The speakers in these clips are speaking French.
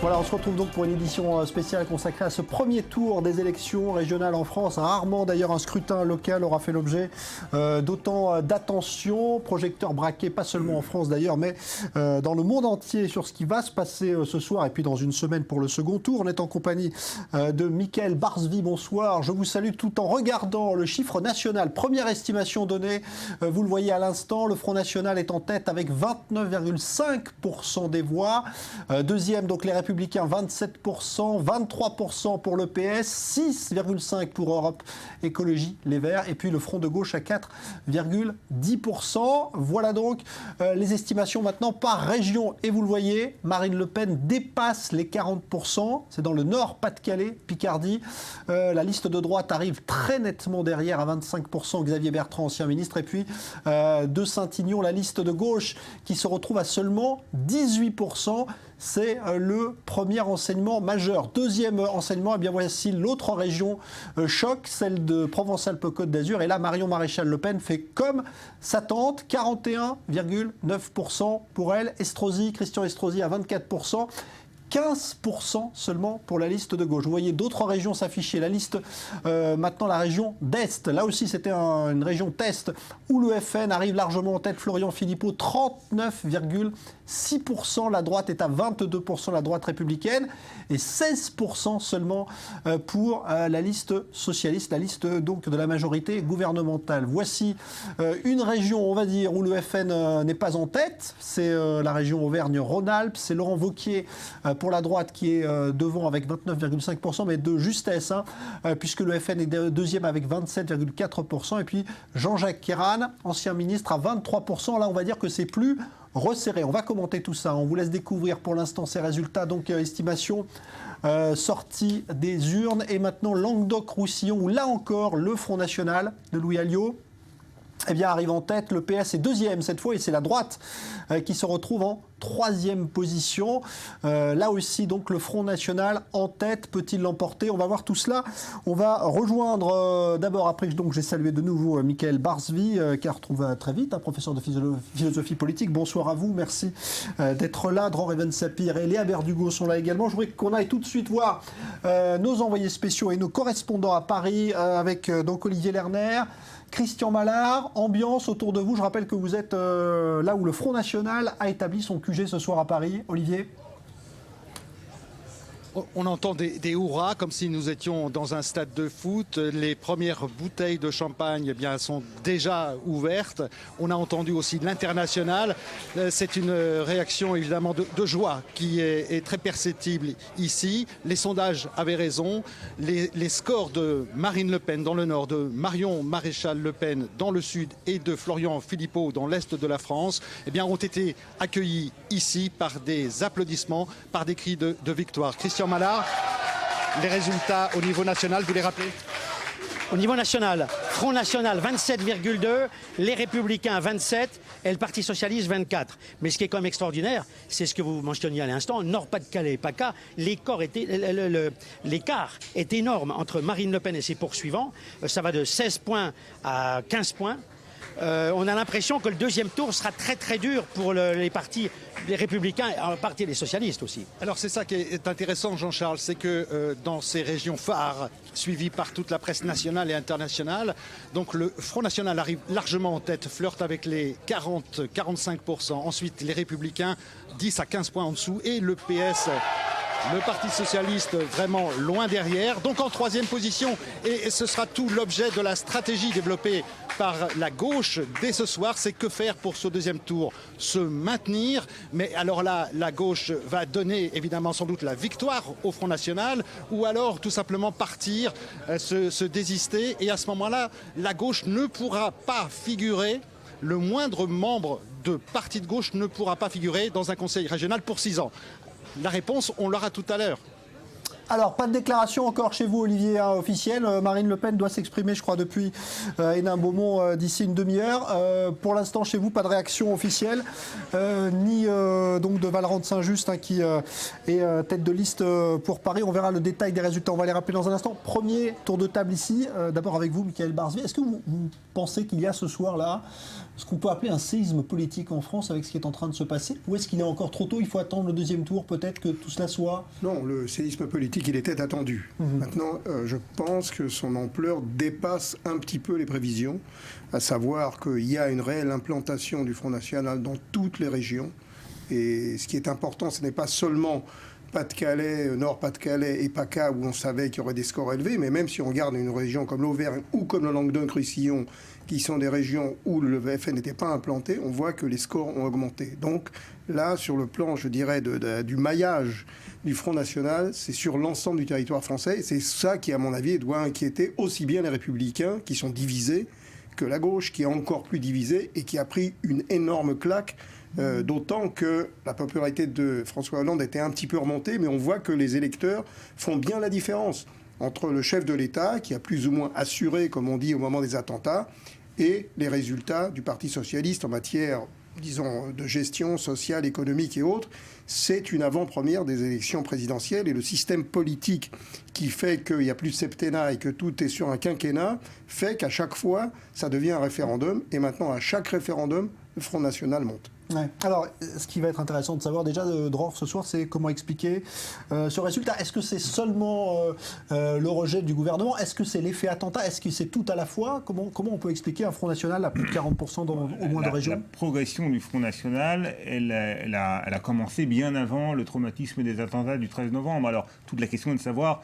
Voilà, on se retrouve donc pour une édition spéciale consacrée à ce premier tour des élections régionales en France. Rarement d'ailleurs un scrutin local aura fait l'objet d'autant d'attention. Projecteur braqué pas seulement en France d'ailleurs, mais dans le monde entier sur ce qui va se passer ce soir et puis dans une semaine pour le second tour. On est en compagnie de Mickaël Barzvi. Bonsoir, je vous salue tout en regardant le chiffre national. Première estimation donnée, vous le voyez à l'instant, le Front National est en tête avec 29,5% des voix. Deuxième, donc les Républicains, 27%, 23% pour le PS, 6,5% pour Europe Écologie Les Verts, et puis le Front de Gauche à 4,10%. Voilà donc les estimations maintenant par région. Et vous le voyez, Marine Le Pen dépasse les 40%. C'est dans le Nord, Pas-de-Calais, Picardie. La liste de droite arrive très nettement derrière à 25%. Xavier Bertrand, ancien ministre. Et puis de Saint-Ignon, la liste de gauche qui se retrouve à seulement 18%. C'est le premier enseignement majeur. Deuxième enseignement, eh bien voici l'autre région choc, celle de Provence-Alpes-Côte d'Azur. Et là, Marion Maréchal Le Pen fait comme sa tante, 41,9% pour elle. Christian Estrosi à 24%. 15% seulement pour la liste de gauche. Vous voyez d'autres régions s'afficher. La liste, maintenant la région d'Est. Là aussi, c'était une région test où le FN arrive largement en tête. Florian Philippot, 39,6%. La droite est à 22%, la droite républicaine. Et 16% seulement pour la liste socialiste, la liste donc de la majorité gouvernementale. Voici une région, on va dire, où le FN n'est pas en tête. C'est la région Auvergne-Rhône-Alpes. C'est Laurent Wauquiez pour la droite qui est devant avec 29,5%, mais de justesse, puisque le FN est deuxième avec 27,4%. Et puis Jean-Jacques Kéran, ancien ministre, à 23%. Là, on va dire que c'est plus resserré. On va commenter tout ça. On vous laisse découvrir pour l'instant ces résultats. Donc, estimation sortie des urnes. Et maintenant, Languedoc-Roussillon, où là encore, le Front National de Louis Alliot arrive en tête. Le PS est deuxième cette fois et c'est la droite qui se retrouve en troisième position. Là aussi, donc, le Front National en tête. Peut-il l'emporter? On va voir tout cela. On va rejoindre d'abord, après donc j'ai salué de nouveau Mickaël Barzvi, qui retrouve très vite, un professeur de philosophie politique. Bonsoir à vous, merci d'être là. Dran Reven-Sapir et Léa Berdugo sont là également. Je voudrais qu'on aille tout de suite voir nos envoyés spéciaux et nos correspondants à Paris avec donc Olivier Lerner, Christian Mallard. Ambiance autour de vous. Je rappelle que vous êtes là où le Front National a établi son QG ce soir à Paris. Olivier? On entend des hurrahs comme si nous étions dans un stade de foot. Les premières bouteilles de champagne sont déjà ouvertes. On a entendu aussi l'international. C'est une réaction évidemment de joie qui est très perceptible ici. Les sondages avaient raison. Les scores de Marine Le Pen dans le nord, de Marion Maréchal Le Pen dans le sud et de Florian Philippot dans l'est de la France ont été accueillis ici par des applaudissements, par des cris de victoire. Christian Mallard, les résultats au niveau national, vous les rappelez? Au niveau national, Front National 27,2, les Républicains 27 et le Parti Socialiste 24. Mais ce qui est quand même extraordinaire, c'est ce que vous mentionniez à l'instant, Nord-Pas-de-Calais et PACA, l'écart est énorme entre Marine Le Pen et ses poursuivants. Ça va de 16 points à 15 points. On a l'impression que le deuxième tour sera très très dur pour les partis, les Républicains et en partie les socialistes aussi. Alors c'est ça qui est intéressant, Jean-Charles, c'est que dans ces régions phares, suivies par toute la presse nationale et internationale, donc le Front National arrive largement en tête, flirte avec les 40-45%. Ensuite, les Républicains, 10 à 15 points en dessous, et le PS... Le Parti Socialiste vraiment loin derrière, donc en troisième position. Et ce sera tout l'objet de la stratégie développée par la gauche dès ce soir. C'est que faire pour ce deuxième tour? Se maintenir. Mais alors là, la gauche va donner évidemment sans doute la victoire au Front National, ou alors tout simplement partir, se désister. Et à ce moment-là, la gauche ne pourra pas figurer. Le moindre membre de parti de gauche ne pourra pas figurer dans un conseil régional pour 6 ans. La réponse, on l'aura tout à l'heure. Alors, pas de déclaration encore chez vous, Olivier, officielle. Marine Le Pen doit s'exprimer, je crois, depuis Hénin-Beaumont d'ici une demi-heure. Pour l'instant, chez vous, pas de réaction officielle, ni donc de Vallerand de Saint-Just, qui est tête de liste pour Paris. On verra le détail des résultats. On va les rappeler dans un instant. Premier tour de table ici. D'abord avec vous, Michael Barzvi. Est-ce que vous pensez qu'il y a ce soir-là ce qu'on peut appeler un séisme politique en France avec ce qui est en train de se passer? Ou est-ce qu'il est encore trop tôt? Il faut attendre le deuxième tour, peut-être que tout cela soit... Non, le séisme politique, il était attendu. Maintenant, je pense que son ampleur dépasse un petit peu les prévisions, à savoir qu'il y a une réelle implantation du Front National dans toutes les régions. Et ce qui est important, ce n'est pas seulement Pas-de-Calais, Nord-Pas-de-Calais et PACA, où on savait qu'il y aurait des scores élevés, mais même si on regarde une région comme l'Auvergne ou comme le Languedoc-Roussillon, qui sont des régions où le VFN n'était pas implanté, on voit que les scores ont augmenté. Donc là, sur le plan, je dirais, du maillage du Front National, c'est sur l'ensemble du territoire français. C'est ça qui, à mon avis, doit inquiéter aussi bien les Républicains, qui sont divisés, que la gauche, qui est encore plus divisée et qui a pris une énorme claque. D'autant que la popularité de François Hollande était un petit peu remontée, mais on voit que les électeurs font bien la différence entre le chef de l'État, qui a plus ou moins assuré, comme on dit, au moment des attentats, et les résultats du Parti socialiste en matière, disons, de gestion sociale, économique et autres. C'est une avant-première des élections présidentielles, et le système politique qui fait qu'il n'y a plus de septennat et que tout est sur un quinquennat fait qu'à chaque fois, ça devient un référendum, et maintenant, à chaque référendum, le Front National monte. Ouais. Alors, ce qui va être intéressant de savoir déjà, Dror, ce soir, c'est comment expliquer ce résultat. Est-ce que c'est seulement le rejet du gouvernement? Est-ce que c'est l'effet attentat? Est-ce que c'est tout à la fois? Comment on peut expliquer un Front National à plus de 40% au moins de régions? La progression du Front National, elle a commencé bien avant le traumatisme des attentats du 13 novembre. Alors, toute la question est de savoir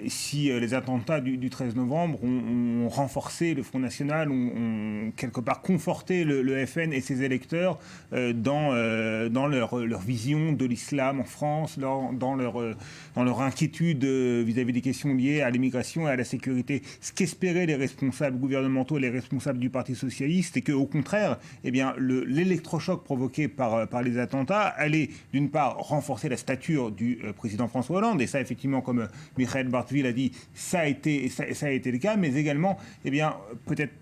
si les attentats du 13 novembre ont renforcé le Front National, ont quelque part conforté le FN et ses électeurs dans leur vision de l'islam en France, dans leur inquiétude vis-à-vis des questions liées à l'immigration et à la sécurité. Ce qu'espéraient les responsables gouvernementaux et les responsables du Parti socialiste, c'est qu'au contraire, eh bien, l'électrochoc provoqué par les attentats allait d'une part renforcer la stature du président François Hollande, et ça effectivement, comme Michael Barzvi l'a dit, ça a été le cas, mais également, eh bien, peut-être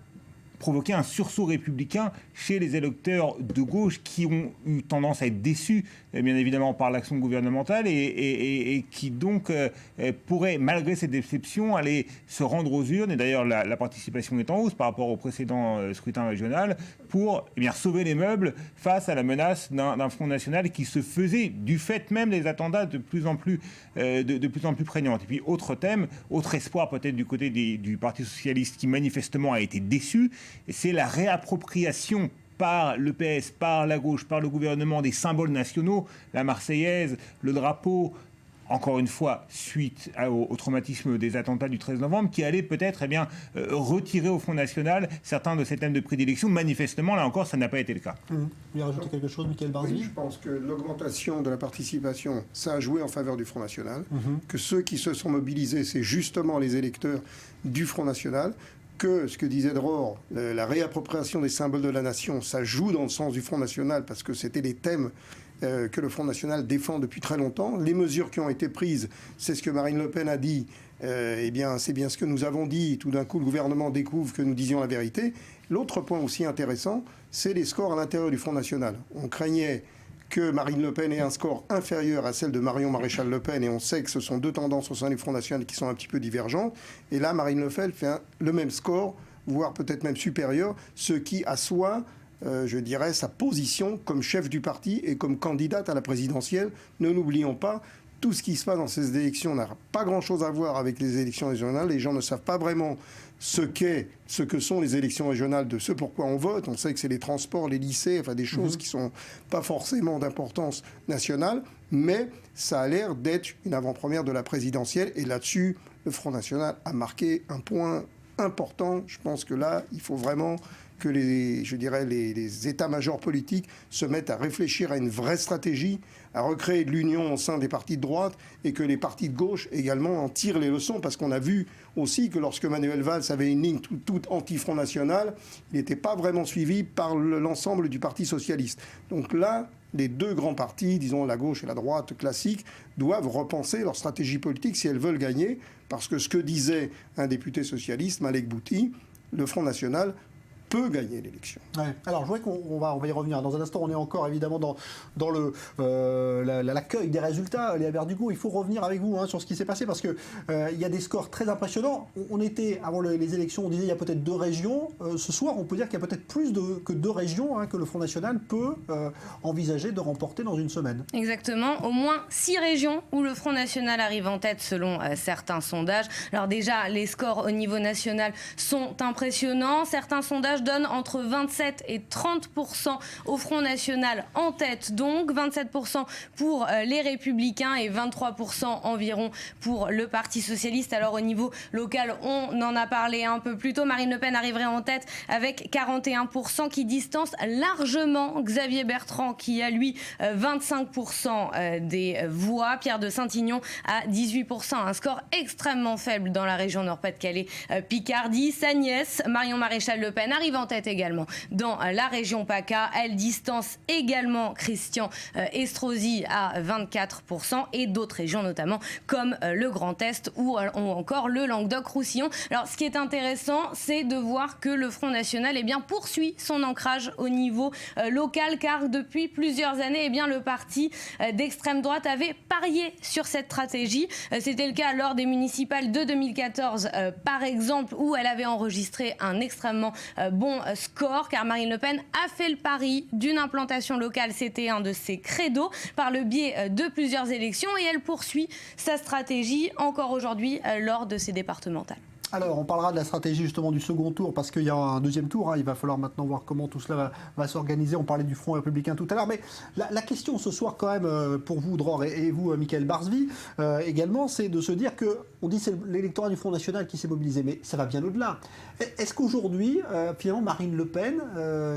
provoquer un sursaut républicain chez les électeurs de gauche qui ont eu tendance à être déçus, bien évidemment, par l'action gouvernementale et qui donc pourraient, malgré cette déception, aller se rendre aux urnes. Et d'ailleurs, la participation est en hausse par rapport au précédent scrutin régional pour sauver les meubles face à la menace d'un Front National qui se faisait, du fait même des attentats, de plus en plus prégnantes. Et puis, autre thème, autre espoir peut-être du côté du Parti socialiste qui manifestement a été déçu, c'est la réappropriation par le PS, par la gauche, par le gouvernement des symboles nationaux, la Marseillaise, le drapeau, encore une fois, suite au traumatisme des attentats du 13 novembre, qui allait peut-être retirer au Front National certains de ces thèmes de prédilection. Manifestement, là encore, ça n'a pas été le cas. Vous voulez rajouter quelque chose, Michael Barzvi? Oui, je pense que l'augmentation de la participation, ça a joué en faveur du Front National, que ceux qui se sont mobilisés, c'est justement les électeurs du Front National, que ce que disait Dror, la réappropriation des symboles de la nation, ça joue dans le sens du Front National, parce que c'était les thèmes que le Front National défend depuis très longtemps. Les mesures qui ont été prises, c'est ce que Marine Le Pen a dit, eh bien, c'est bien ce que nous avons dit. Tout d'un coup, le gouvernement découvre que nous disions la vérité. L'autre point aussi intéressant, c'est les scores à l'intérieur du Front National. On craignait que Marine Le Pen ait un score inférieur à celle de Marion Maréchal Le Pen, et on sait que ce sont deux tendances au sein du Front National qui sont un petit peu divergentes. Et là, Marine Le Pen fait le même score, voire peut-être même supérieur, ce qui assoit, je dirais, sa position comme chef du parti et comme candidate à la présidentielle. Ne l'oublions pas, tout ce qui se passe dans ces élections n'a pas grand-chose à voir avec les élections régionales. Les gens ne savent pas vraiment ce que sont les élections régionales, de ce pourquoi on vote. On sait que c'est les transports, les lycées, enfin des choses qui ne sont pas forcément d'importance nationale, mais ça a l'air d'être une avant-première de la présidentielle. Et là-dessus, le Front National a marqué un point important. Je pense que là, il faut vraiment que les états-majors politiques se mettent à réfléchir à une vraie stratégie, à recréer de l'union au sein des partis de droite, et que les partis de gauche également en tirent les leçons, parce qu'on a vu aussi que lorsque Manuel Valls avait une ligne toute anti-Front National, il n'était pas vraiment suivi par l'ensemble du Parti socialiste. Donc là, les deux grands partis, disons la gauche et la droite classique, doivent repenser leur stratégie politique si elles veulent gagner. Parce que ce que disait un député socialiste, Malek Bouti, le Front National peut gagner l'élection. Ouais. Alors, je vois qu'on va y revenir. Dans un instant, on est encore évidemment dans l'accueil des résultats. Léa Verdugo, il faut revenir avec vous sur ce qui s'est passé parce qu'il y a des scores très impressionnants. On était, avant les élections, on disait il y a peut-être 2 régions. Ce soir, on peut dire qu'il y a peut-être plus que 2 régions que le Front National peut envisager de remporter dans une semaine. Exactement. Au moins 6 régions où le Front National arrive en tête selon certains sondages. Alors déjà, les scores au niveau national sont impressionnants. Certains sondages donnent entre 27 et 30% au Front National en tête, donc 27% pour les Républicains et 23% environ pour le Parti Socialiste. Alors au niveau local, on en a parlé un peu plus tôt, Marine Le Pen arriverait en tête avec 41% qui distance largement Xavier Bertrand qui a lui 25% des voix, Pierre de Saint-Ignon à 18%, un score extrêmement faible dans la région Nord-Pas-de-Calais, Picardie. Sa nièce, Marion Maréchal Le Pen, arrive en tête également dans la région PACA. Elle distance également Christian Estrosi à 24% et d'autres régions notamment comme le Grand Est ou encore le Languedoc-Roussillon. Alors ce qui est intéressant, c'est de voir que le Front National poursuit son ancrage au niveau local car depuis plusieurs années, le parti d'extrême droite avait parié sur cette stratégie. C'était le cas lors des municipales de 2014 par exemple où elle avait enregistré un extrêmement bon score car Marine Le Pen a fait le pari d'une implantation locale. C'était un de ses credos par le biais de plusieurs élections et elle poursuit sa stratégie encore aujourd'hui lors de ces départementales. Alors, on parlera de la stratégie justement du second tour parce qu'il y a un deuxième tour. Il va falloir maintenant voir comment tout cela va s'organiser. On parlait du Front républicain tout à l'heure. Mais la question ce soir quand même pour vous, Dror, et vous, Mickaël Barzvi, également, c'est de se dire qu'on dit que c'est l'électorat du Front National qui s'est mobilisé. Mais ça va bien au-delà. Est-ce qu'aujourd'hui, finalement, Marine Le Pen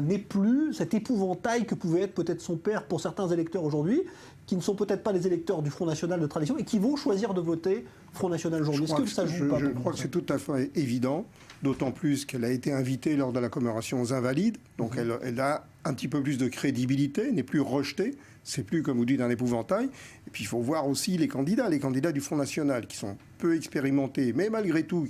n'est plus cet épouvantail que pouvait être peut-être son père pour certains électeurs aujourd'hui, qui ne sont peut-être pas les électeurs du Front National de tradition et qui vont choisir de voter Front National aujourd'hui? Est-ce que ça joue pas? Je crois que c'est tout à fait évident, d'autant plus qu'elle a été invitée lors de la commémoration aux Invalides, donc elle a un petit peu plus de crédibilité, n'est plus rejetée, c'est plus, comme vous dites, un épouvantail. Et puis il faut voir aussi les candidats du Front National, qui sont peu expérimentés, mais malgré tout,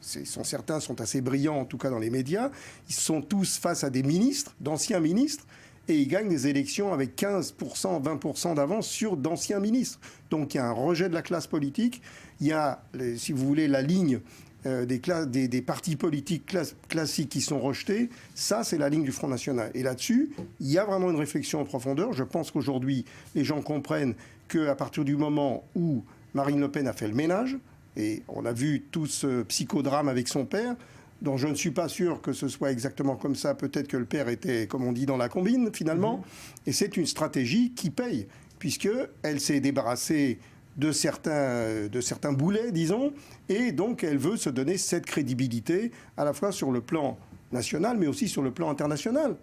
certains sont assez brillants, en tout cas dans les médias, ils sont tous face à des ministres, d'anciens ministres, et ils gagnent des élections avec 15%, 20% d'avance sur d'anciens ministres. Donc il y a un rejet de la classe politique, il y a, si vous voulez, la ligne des partis politiques classiques qui sont rejetés. Ça, c'est la ligne du Front National. Et là-dessus, il y a vraiment une réflexion en profondeur. Je pense qu'aujourd'hui, les gens comprennent qu'à partir du moment où Marine Le Pen a fait le ménage, et on a vu tout ce psychodrame avec son père, dont je ne suis pas sûr que ce soit exactement comme ça. Peut-être que le père était, comme on dit, dans la combine, finalement. Et c'est une stratégie qui paye, puisqu'elle s'est débarrassée de certains boulets, disons, et donc elle veut se donner cette crédibilité, à la fois sur le plan national, mais aussi sur le plan international.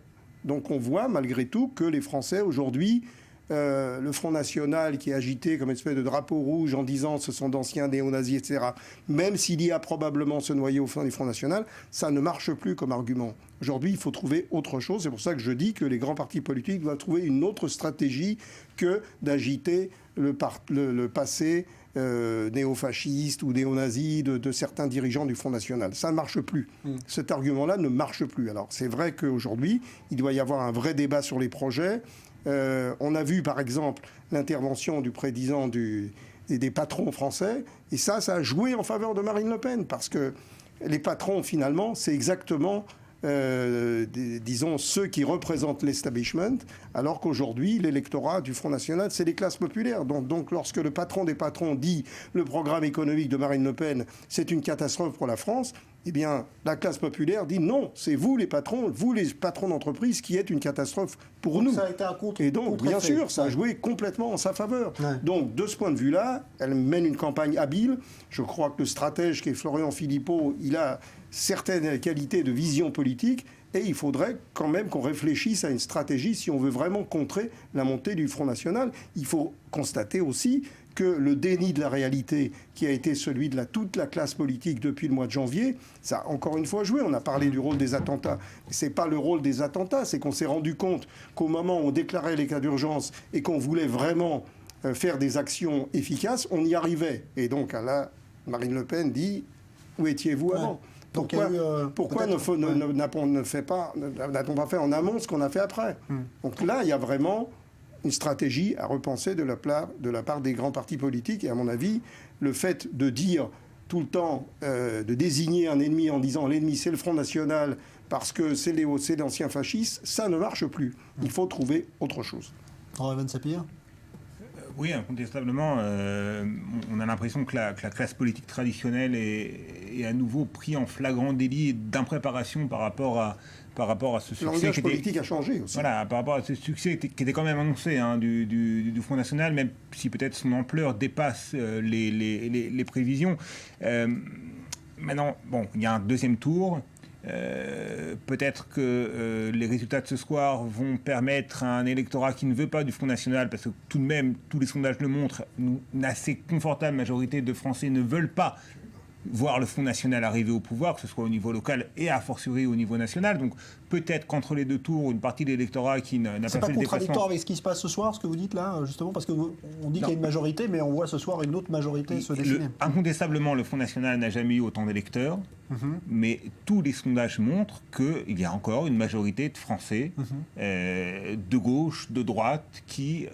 Donc on voit, malgré tout, que les Français, aujourd'hui, le Front National qui est agité comme une espèce de drapeau rouge en disant ce sont d'anciens néo-nazis, etc., même s'il y a probablement ce noyau au sein du Front National, ça ne marche plus comme argument. Aujourd'hui, il faut trouver autre chose. C'est pour ça que je dis que les grands partis politiques doivent trouver une autre stratégie que d'agiter le passé néo-fasciste ou néo-nazi de certains dirigeants du Front National. Ça ne marche plus. Cet argument-là ne marche plus. Alors, c'est vrai qu'aujourd'hui, il doit y avoir un vrai débat sur les projets. On a vu, par exemple, l'intervention du président des patrons français, et ça a joué en faveur de Marine Le Pen, parce que les patrons, finalement, c'est exactement, disons, ceux qui représentent l'establishment, alors qu'aujourd'hui, l'électorat du Front National, c'est les classes populaires. Donc, lorsque le patron des patrons dit le programme économique de Marine Le Pen, c'est une catastrophe pour la France, eh bien, la classe populaire dit non, c'est vous les patrons d'entreprise qui êtes une catastrophe pour nous. Ça a été un Et donc, bien sûr, ça a joué complètement en sa faveur. Ouais. Donc, de ce point de vue-là, elle mène une campagne habile. Je crois que le stratège qui est Florian Philippot, il a certaines qualités de vision politique. Et il faudrait quand même qu'on réfléchisse à une stratégie si on veut vraiment contrer la montée du Front National. Il faut constater aussi que le déni de la réalité qui a été celui de toute la classe politique depuis le mois de janvier, ça a encore une fois joué. On a parlé du rôle des attentats. Ce n'est pas le rôle des attentats, c'est qu'on s'est rendu compte qu'au moment où on déclarait les cas d'urgence et qu'on voulait vraiment faire des actions efficaces, on y arrivait. Et donc là, Marine Le Pen dit « Où étiez-vous avant ?» Pourquoi n'a-t-on pas fait en amont ce qu'on a fait après? Donc là, il y a vraiment une stratégie à repenser de la part des grands partis politiques. Et à mon avis, le fait de dire tout le temps, de désigner un ennemi en disant l'ennemi c'est le Front National parce que c'est l'ancien fasciste, ça ne marche plus. Il faut trouver autre chose. Reven Sapir. Oui, incontestablement, on a l'impression que la classe politique traditionnelle est à nouveau pris en flagrant délit d'impréparation par rapport à ce succès. Le langage politique a changé aussi. Voilà, par rapport à ce succès qui était quand même annoncé du Front National, même si peut-être son ampleur dépasse les prévisions. Maintenant, bon, il y a un deuxième tour. Peut-être que les résultats de ce soir vont permettre à un électorat qui ne veut pas du Front National, parce que tout de même, tous les sondages le montrent, une assez confortable majorité de Français ne veulent pas voir le Front National arriver au pouvoir, que ce soit au niveau local et a fortiori au niveau national. Donc peut-être qu'entre les deux tours, une partie de l'électorat qui n'a pas fait le déplacement... C'est pas contradictoire avec ce qui se passe ce soir, ce que vous dites là, justement, parce qu'on dit qu'il y a une majorité, mais on voit ce soir une autre majorité se dessiner. Incontestablement, le Front National n'a jamais eu autant d'électeurs, mais tous les sondages montrent qu'il y a encore une majorité de Français, de gauche, de droite, qui...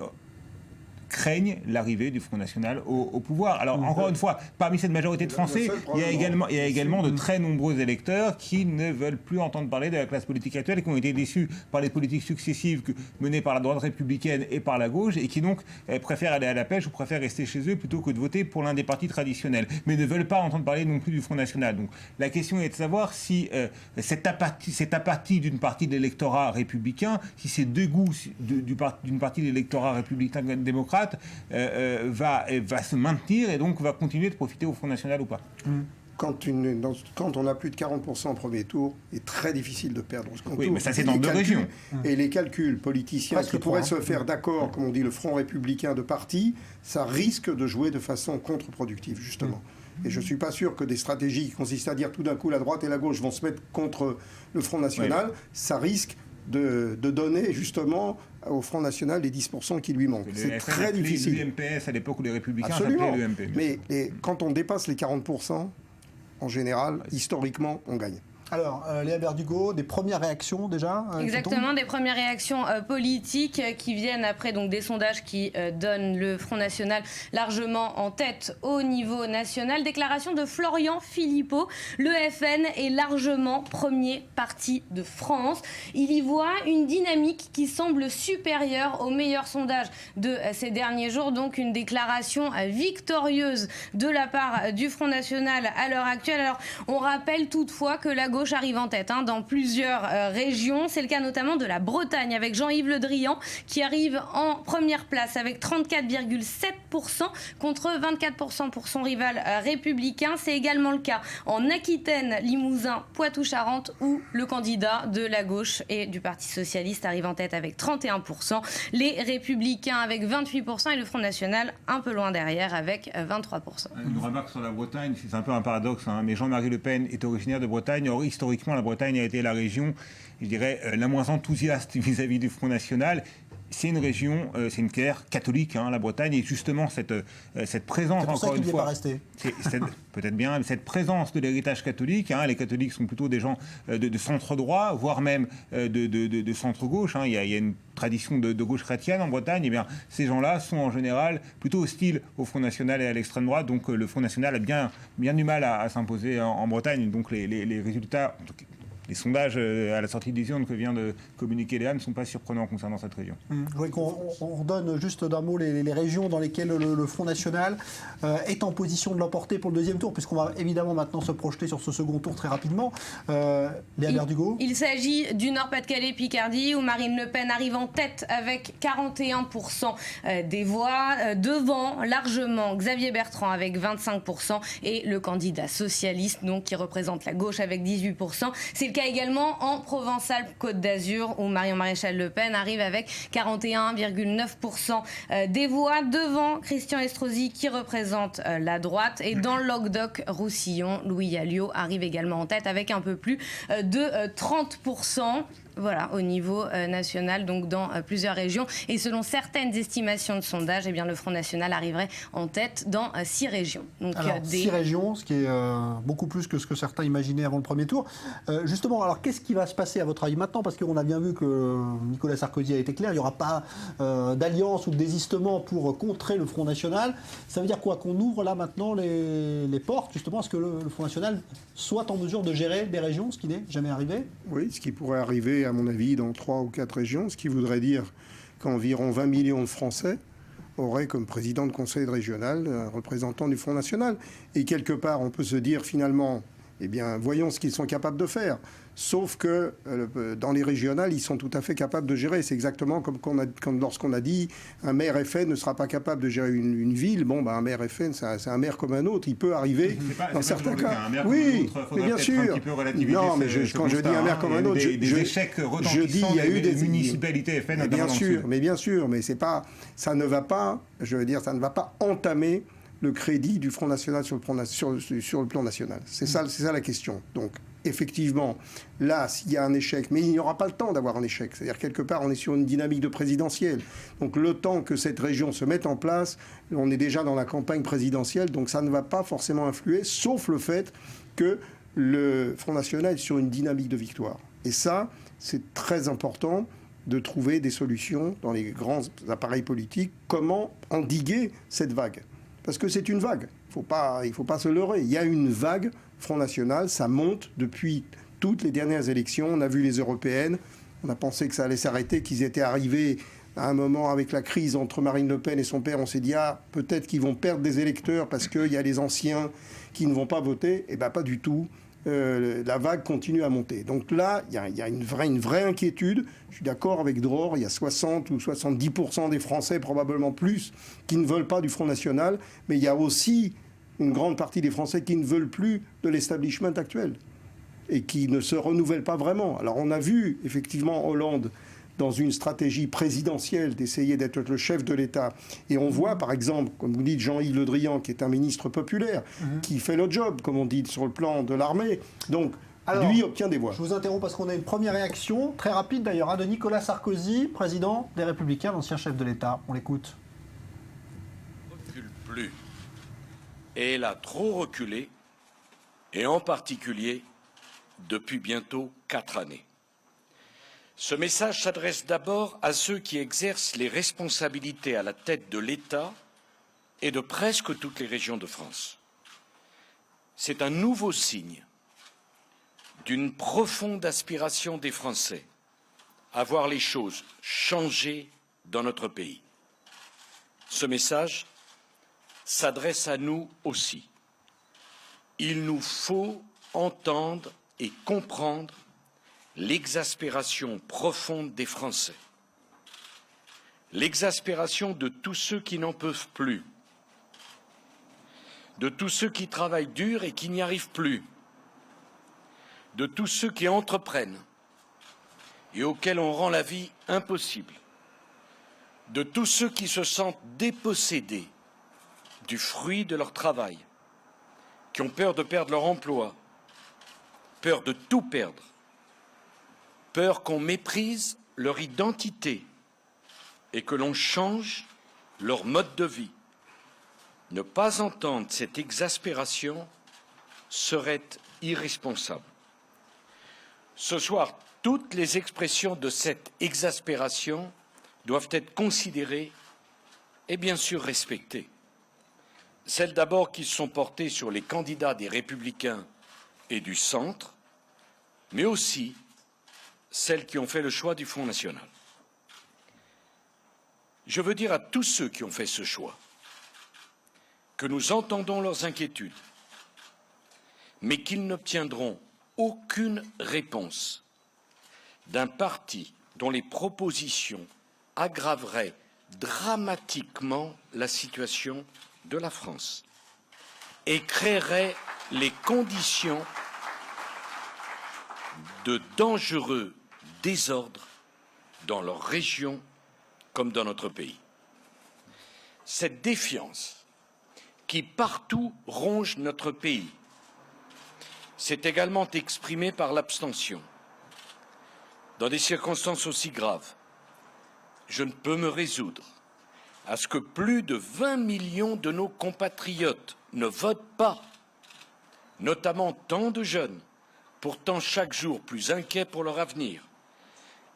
craignent l'arrivée du Front National au pouvoir. Alors, encore une fois, parmi cette majorité de Français, il y a également de très nombreux électeurs qui ne veulent plus entendre parler de la classe politique actuelle et qui ont été déçus par les politiques successives menées par la droite républicaine et par la gauche et qui donc préfèrent aller à la pêche ou préfèrent rester chez eux plutôt que de voter pour l'un des partis traditionnels, mais ne veulent pas entendre parler non plus du Front National. Donc, la question est de savoir si cette apathie d'une partie de l'électorat républicain, si ces deux goûts d'une partie de l'électorat républicain démocrate va se maintenir et donc va continuer de profiter au Front National ou pas. Quand on a plus de 40% au premier tour, il est très difficile de perdre au second tour. Oui, mais ça c'est dans deux régions. Et les calculs politiciens qui pourraient se faire d'accord, comme on dit le Front républicain de parti, ça risque de jouer de façon contre-productive, justement. Et je ne suis pas sûr que des stratégies qui consistent à dire tout d'un coup la droite et la gauche vont se mettre contre le Front National, ça risque de donner justement au Front National les 10% qui lui manquent. C'est très difficile. L'UMPS à l'époque où les Républicains Absolument. s'appelaient l'UMP. Mais quand on dépasse les 40%, en général, historiquement, on gagne. Alors, Léa Berdugo, des premières réactions déjà Exactement, des premières réactions politiques qui viennent après donc, des sondages qui donnent le Front National largement en tête au niveau national. Déclaration de Florian Philippot, le FN est largement premier parti de France. Il y voit une dynamique qui semble supérieure aux meilleurs sondages de ces derniers jours. Donc une déclaration victorieuse de la part du Front National à l'heure actuelle. Alors on rappelle toutefois que la gauche arrive en tête dans plusieurs régions. C'est le cas notamment de la Bretagne avec Jean-Yves Le Drian qui arrive en première place avec 34,7% contre 24% pour son rival républicain. C'est également le cas en Aquitaine, Limousin, Poitou-Charentes où le candidat de la gauche et du Parti socialiste arrive en tête avec 31%. Les Républicains avec 28% et le Front National un peu loin derrière avec 23%. Une remarque sur la Bretagne, c'est un peu un paradoxe, mais Jean-Marie Le Pen est originaire de Bretagne. Or, historiquement, la Bretagne a été la région, je dirais, la moins enthousiaste vis-à-vis du Front National. C'est une région, c'est une terre catholique, la Bretagne, et justement cette présence, encore une fois, peut-être bien, cette présence de l'héritage catholique, les catholiques sont plutôt des gens de centre-droit, voire même de centre-gauche, il y a une tradition de gauche chrétienne en Bretagne, et bien ces gens-là sont en général plutôt hostiles au Front National et à l'extrême droite, donc le Front National a bien du mal à s'imposer en Bretagne, donc les résultats, en tout cas, les sondages à la sortie des urnes que vient de communiquer Léa ne sont pas surprenants concernant cette région. Je voudrais qu'on redonne juste d'un mot les régions dans lesquelles le Front National est en position de l'emporter pour le deuxième tour, puisqu'on va évidemment maintenant se projeter sur ce second tour très rapidement. Léa Berdugo. Il s'agit du Nord-Pas-de-Calais-Picardie où Marine Le Pen arrive en tête avec 41% des voix, devant largement Xavier Bertrand avec 25% et le candidat socialiste donc, qui représente la gauche avec 18%. C'est le cas cas également en Provence-Alpes-Côte d'Azur, où Marion Maréchal Le Pen arrive avec 41,9% des voix devant Christian Estrosi qui représente la droite. Et dans le Languedoc-Roussillon, Louis Alliot arrive également en tête avec un peu plus de 30%. Voilà, au niveau national, donc dans plusieurs régions. Et selon certaines estimations de sondage, eh bien, le Front National arriverait en tête dans 6 régions. Donc, alors, 6 régions, ce qui est beaucoup plus que ce que certains imaginaient avant le premier tour. Justement, alors qu'est-ce qui va se passer à votre avis maintenant? Parce qu'on a bien vu que Nicolas Sarkozy a été clair, il n'y aura pas d'alliance ou de désistement pour contrer le Front National. Ça veut dire quoi? Qu'on ouvre là maintenant les portes, justement, à ce que le Front National soit en mesure de gérer des régions, ce qui n'est jamais arrivé? Oui, ce qui pourrait arriver, à mon avis, dans 3 ou 4 régions, ce qui voudrait dire qu'environ 20 millions de Français auraient comme président de conseil régional un représentant du Front National. Et quelque part, on peut se dire finalement, eh bien, voyons ce qu'ils sont capables de faire. Sauf que dans les régionales, ils sont tout à fait capables de gérer. C'est exactement comme lorsqu'on a dit un maire FN ne sera pas capable de gérer une ville. Bon, ben, un maire FN, c'est un maire comme un autre. Il peut arriver dans certains cas. Oui, mais bien sûr. Non, mais quand je dis un maire comme un autre, je dis il y a eu des municipalités FN. Bien sûr, mais c'est pas, ça ne va pas. Je veux dire, ça ne va pas entamer le crédit du Front National sur le plan national. C'est ça la question. Donc, effectivement, là, s'il y a un échec, mais il n'y aura pas le temps d'avoir un échec. C'est-à-dire, quelque part, on est sur une dynamique de présidentielle. Donc, le temps que cette région se mette en place, on est déjà dans la campagne présidentielle, donc ça ne va pas forcément influer, sauf le fait que le Front National est sur une dynamique de victoire. Et ça, c'est très important de trouver des solutions dans les grands appareils politiques. Comment endiguer cette vague? Parce que c'est une vague. Il ne faut pas se leurrer. Il y a une vague Front National. Ça monte depuis toutes les dernières élections. On a vu les européennes. On a pensé que ça allait s'arrêter, qu'ils étaient arrivés à un moment avec la crise entre Marine Le Pen et son père. On s'est dit, peut-être qu'ils vont perdre des électeurs parce qu'il y a les anciens qui ne vont pas voter. Eh bien, pas du tout. La vague continue à monter. Donc là, il y a une vraie inquiétude. Je suis d'accord avec Dror, il y a 60 ou 70% des Français, probablement plus, qui ne veulent pas du Front National, mais il y a aussi une grande partie des Français qui ne veulent plus de l'establishment actuel et qui ne se renouvellent pas vraiment. Alors on a vu effectivement Hollande dans une stratégie présidentielle d'essayer d'être le chef de l'État. Et on voit, par exemple, comme vous dites, Jean-Yves Le Drian, qui est un ministre populaire, qui fait le job, comme on dit, sur le plan de l'armée. Donc, alors, lui obtient des voix. Je vous interromps parce qu'on a une première réaction, très rapide d'ailleurs, de Nicolas Sarkozy, président des Républicains, l'ancien chef de l'État. On l'écoute. Ne recule plus. Et elle a trop reculé, et en particulier depuis bientôt 4 années. Ce message s'adresse d'abord à ceux qui exercent les responsabilités à la tête de l'État et de presque toutes les régions de France. C'est un nouveau signe d'une profonde aspiration des Français à voir les choses changer dans notre pays. Ce message s'adresse à nous aussi. Il nous faut entendre et comprendre l'exaspération profonde des Français, l'exaspération de tous ceux qui n'en peuvent plus, de tous ceux qui travaillent dur et qui n'y arrivent plus, de tous ceux qui entreprennent et auxquels on rend la vie impossible, de tous ceux qui se sentent dépossédés du fruit de leur travail, qui ont peur de perdre leur emploi, peur de tout perdre, peur qu'on méprise leur identité et que l'on change leur mode de vie. Ne pas entendre cette exaspération serait irresponsable. Ce soir, toutes les expressions de cette exaspération doivent être considérées et bien sûr respectées. Celles d'abord qui sont portées sur les candidats des Républicains et du centre, mais aussi celles qui ont fait le choix du Front National. Je veux dire à tous ceux qui ont fait ce choix que nous entendons leurs inquiétudes, mais qu'ils n'obtiendront aucune réponse d'un parti dont les propositions aggraveraient dramatiquement la situation de la France et créeraient les conditions de dangereux désordres dans leur région comme dans notre pays. Cette défiance qui partout ronge notre pays s'est également exprimée par l'abstention. Dans des circonstances aussi graves, je ne peux me résoudre à ce que plus de 20 millions de nos compatriotes ne votent pas, notamment tant de jeunes, pourtant chaque jour plus inquiets pour leur avenir.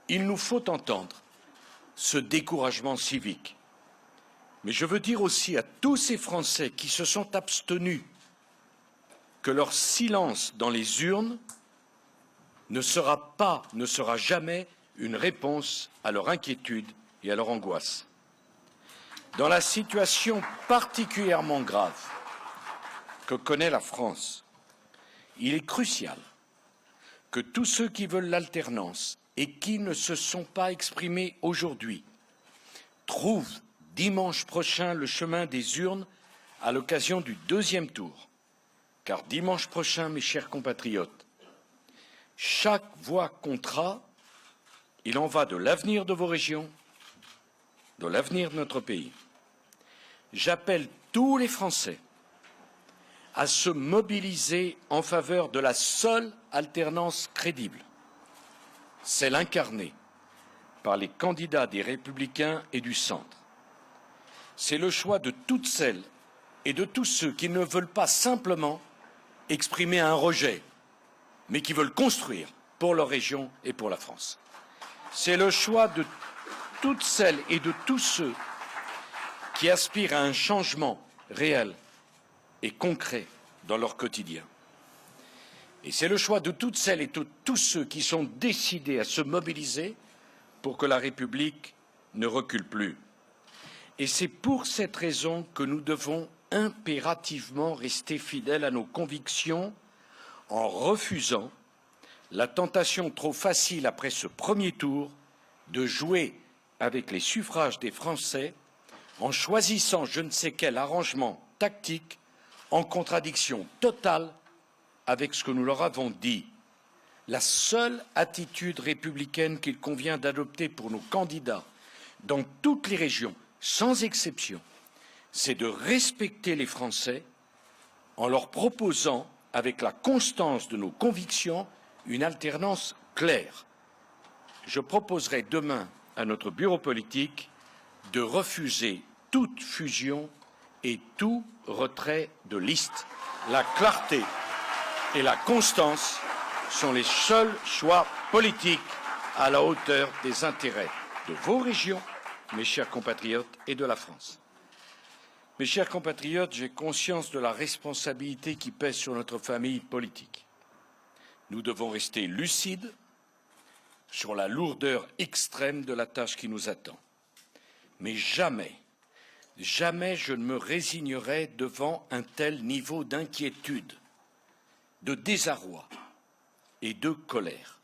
Il nous faut entendre ce découragement civique. Mais je veux dire aussi à tous ces Français qui se sont abstenus que leur silence dans les urnes ne sera jamais une réponse à leur inquiétude et à leur angoisse. Dans la situation particulièrement grave que connaît la France, il est crucial que tous ceux qui veulent l'alternance et qui ne se sont pas exprimés aujourd'hui trouvent dimanche prochain le chemin des urnes à l'occasion du deuxième tour. Car dimanche prochain, mes chers compatriotes, chaque voix comptera. Il en va de l'avenir de vos régions, de l'avenir de notre pays. J'appelle tous les Français à se mobiliser en faveur de la seule alternance crédible, celle incarnée par les candidats des Républicains et du Centre. C'est le choix de toutes celles et de tous ceux qui ne veulent pas simplement exprimer un rejet, mais qui veulent construire pour leur région et pour la France. C'est le choix de toutes celles et de tous ceux qui aspirent à un changement réel et concret dans leur quotidien. Et c'est le choix de toutes celles et de tous ceux qui sont décidés à se mobiliser pour que la République ne recule plus. Et c'est pour cette raison que nous devons impérativement rester fidèles à nos convictions en refusant la tentation trop facile après ce premier tour de jouer avec les suffrages des Français en choisissant je ne sais quel arrangement tactique en contradiction totale avec ce que nous leur avons dit. La seule attitude républicaine qu'il convient d'adopter pour nos candidats dans toutes les régions, sans exception, c'est de respecter les Français en leur proposant, avec la constance de nos convictions, une alternance claire. Je proposerai demain à notre bureau politique de refuser toute fusion et tout retrait de liste. La clarté et la constance sont les seuls choix politiques à la hauteur des intérêts de vos régions, mes chers compatriotes, et de la France. Mes chers compatriotes, j'ai conscience de la responsabilité qui pèse sur notre famille politique. Nous devons rester lucides sur la lourdeur extrême de la tâche qui nous attend. Mais jamais, jamais je ne me résignerai devant un tel niveau d'inquiétude, de désarroi et de colère.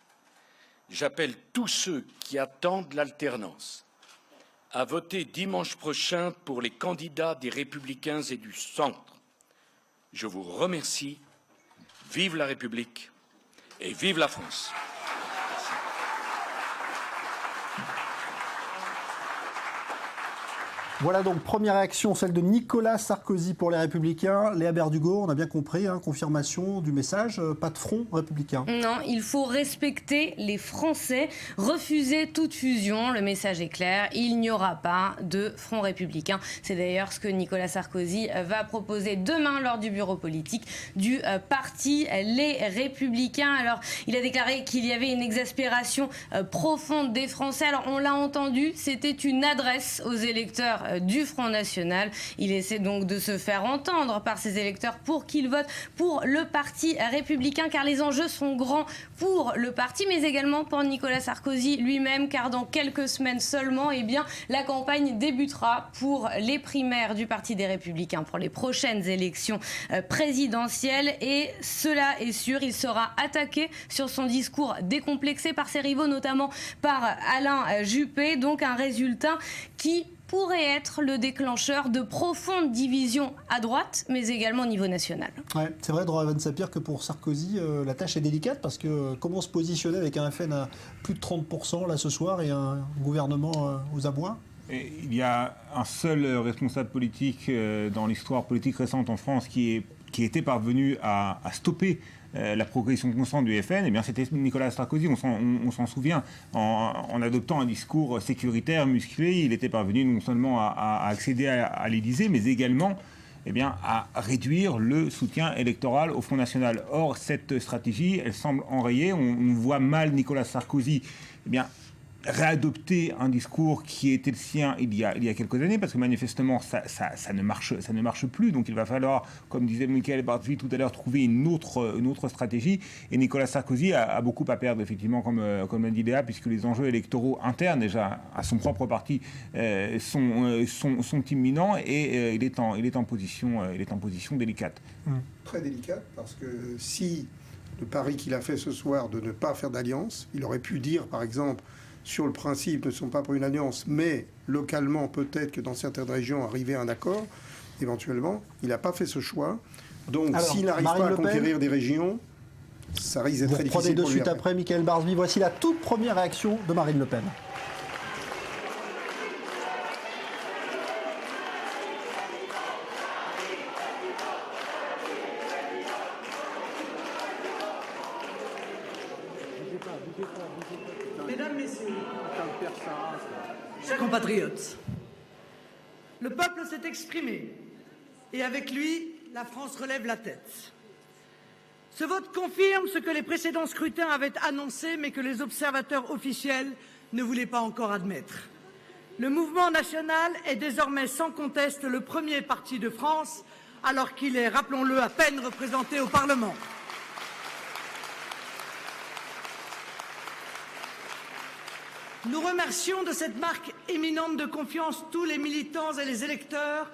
J'appelle tous ceux qui attendent l'alternance à voter dimanche prochain pour les candidats des Républicains et du Centre. Je vous remercie. Vive la République et vive la France. Voilà donc première réaction, celle de Nicolas Sarkozy pour les Républicains. Léa Berdugo, on a bien compris, confirmation du message, pas de front républicain. Non, il faut respecter les Français, refuser toute fusion. Le message est clair, il n'y aura pas de front républicain. C'est d'ailleurs ce que Nicolas Sarkozy va proposer demain lors du bureau politique du parti Les Républicains. Alors, il a déclaré qu'il y avait une exaspération profonde des Français. Alors, on l'a entendu, c'était une adresse aux électeurs du Front National. Il essaie donc de se faire entendre par ses électeurs pour qu'ils votent pour le parti républicain, car les enjeux sont grands pour le parti, mais également pour Nicolas Sarkozy lui-même, car dans quelques semaines seulement, la campagne débutera pour les primaires du Parti des Républicains, pour les prochaines élections présidentielles. Et cela est sûr, il sera attaqué sur son discours décomplexé par ses rivaux, notamment par Alain Juppé. Donc un résultat qui pourrait être le déclencheur de profondes divisions à droite, mais également au niveau national. Ouais, c'est vrai, Dror Evans-Sapir, que pour Sarkozy, la tâche est délicate parce que comment se positionner avec un FN à plus de 30% là ce soir et un gouvernement aux abois? Il y a un seul responsable politique dans l'histoire politique récente en France qui était parvenu à stopper la progression constante du FN, eh bien c'était Nicolas Sarkozy, on s'en souvient, en adoptant un discours sécuritaire, musclé, il était parvenu non seulement à accéder à l'Élysée, mais également à réduire le soutien électoral au Front National. Or, cette stratégie, elle semble enrayée, on voit mal Nicolas Sarkozy réadopter un discours qui était le sien il y a quelques années, parce que manifestement ça ne marche plus. Donc il va falloir, comme disait Michael Bartoli tout à l'heure, trouver une autre stratégie. Et Nicolas Sarkozy a beaucoup à perdre, effectivement, comme l'a dit Léa, puisque les enjeux électoraux internes déjà à son propre parti sont imminents, et il est en position délicate. Très délicate, parce que si le pari qu'il a fait ce soir de ne pas faire d'alliance, il aurait pu dire, par exemple, sur le principe, ne sont pas pour une alliance, mais localement, peut-être que dans certaines régions, arriver à un accord, éventuellement. Il n'a pas fait ce choix. Donc, s'il n'arrive pas à conquérir des régions, ça risque d'être très difficile. Vous reprenez de suite après Michael Barzvi. Voici la toute première réaction de Marine Le Pen. Mesdames, Messieurs, chers compatriotes, le peuple s'est exprimé et avec lui, la France relève la tête. Ce vote confirme ce que les précédents scrutins avaient annoncé mais que les observateurs officiels ne voulaient pas encore admettre. Le mouvement national est désormais sans conteste le premier parti de France alors qu'il est, rappelons-le, à peine représenté au Parlement. Nous remercions de cette marque éminente de confiance tous les militants et les électeurs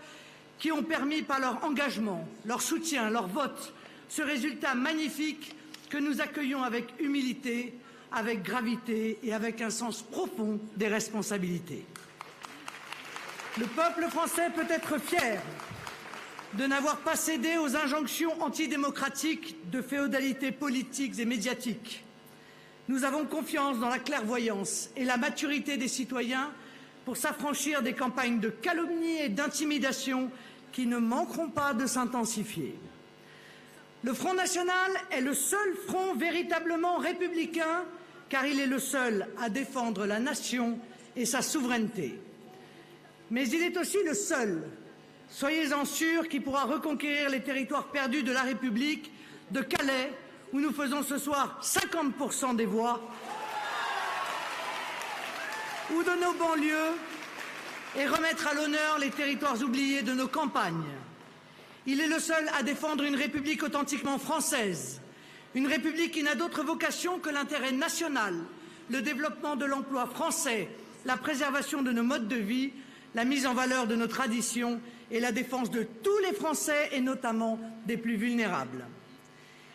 qui ont permis par leur engagement, leur soutien, leur vote, ce résultat magnifique que nous accueillons avec humilité, avec gravité et avec un sens profond des responsabilités. Le peuple français peut être fier de n'avoir pas cédé aux injonctions antidémocratiques de féodalité politiques et médiatiques. Nous avons confiance dans la clairvoyance et la maturité des citoyens pour s'affranchir des campagnes de calomnie et d'intimidation qui ne manqueront pas de s'intensifier. Le Front National est le seul front véritablement républicain car il est le seul à défendre la nation et sa souveraineté. Mais il est aussi le seul, soyez-en sûrs, qui pourra reconquérir les territoires perdus de la République, de Calais, où nous faisons ce soir 50% des voix, ou de nos banlieues, et remettre à l'honneur les territoires oubliés de nos campagnes. Il est le seul à défendre une République authentiquement française, une République qui n'a d'autre vocation que l'intérêt national, le développement de l'emploi français, la préservation de nos modes de vie, la mise en valeur de nos traditions et la défense de tous les Français et notamment des plus vulnérables.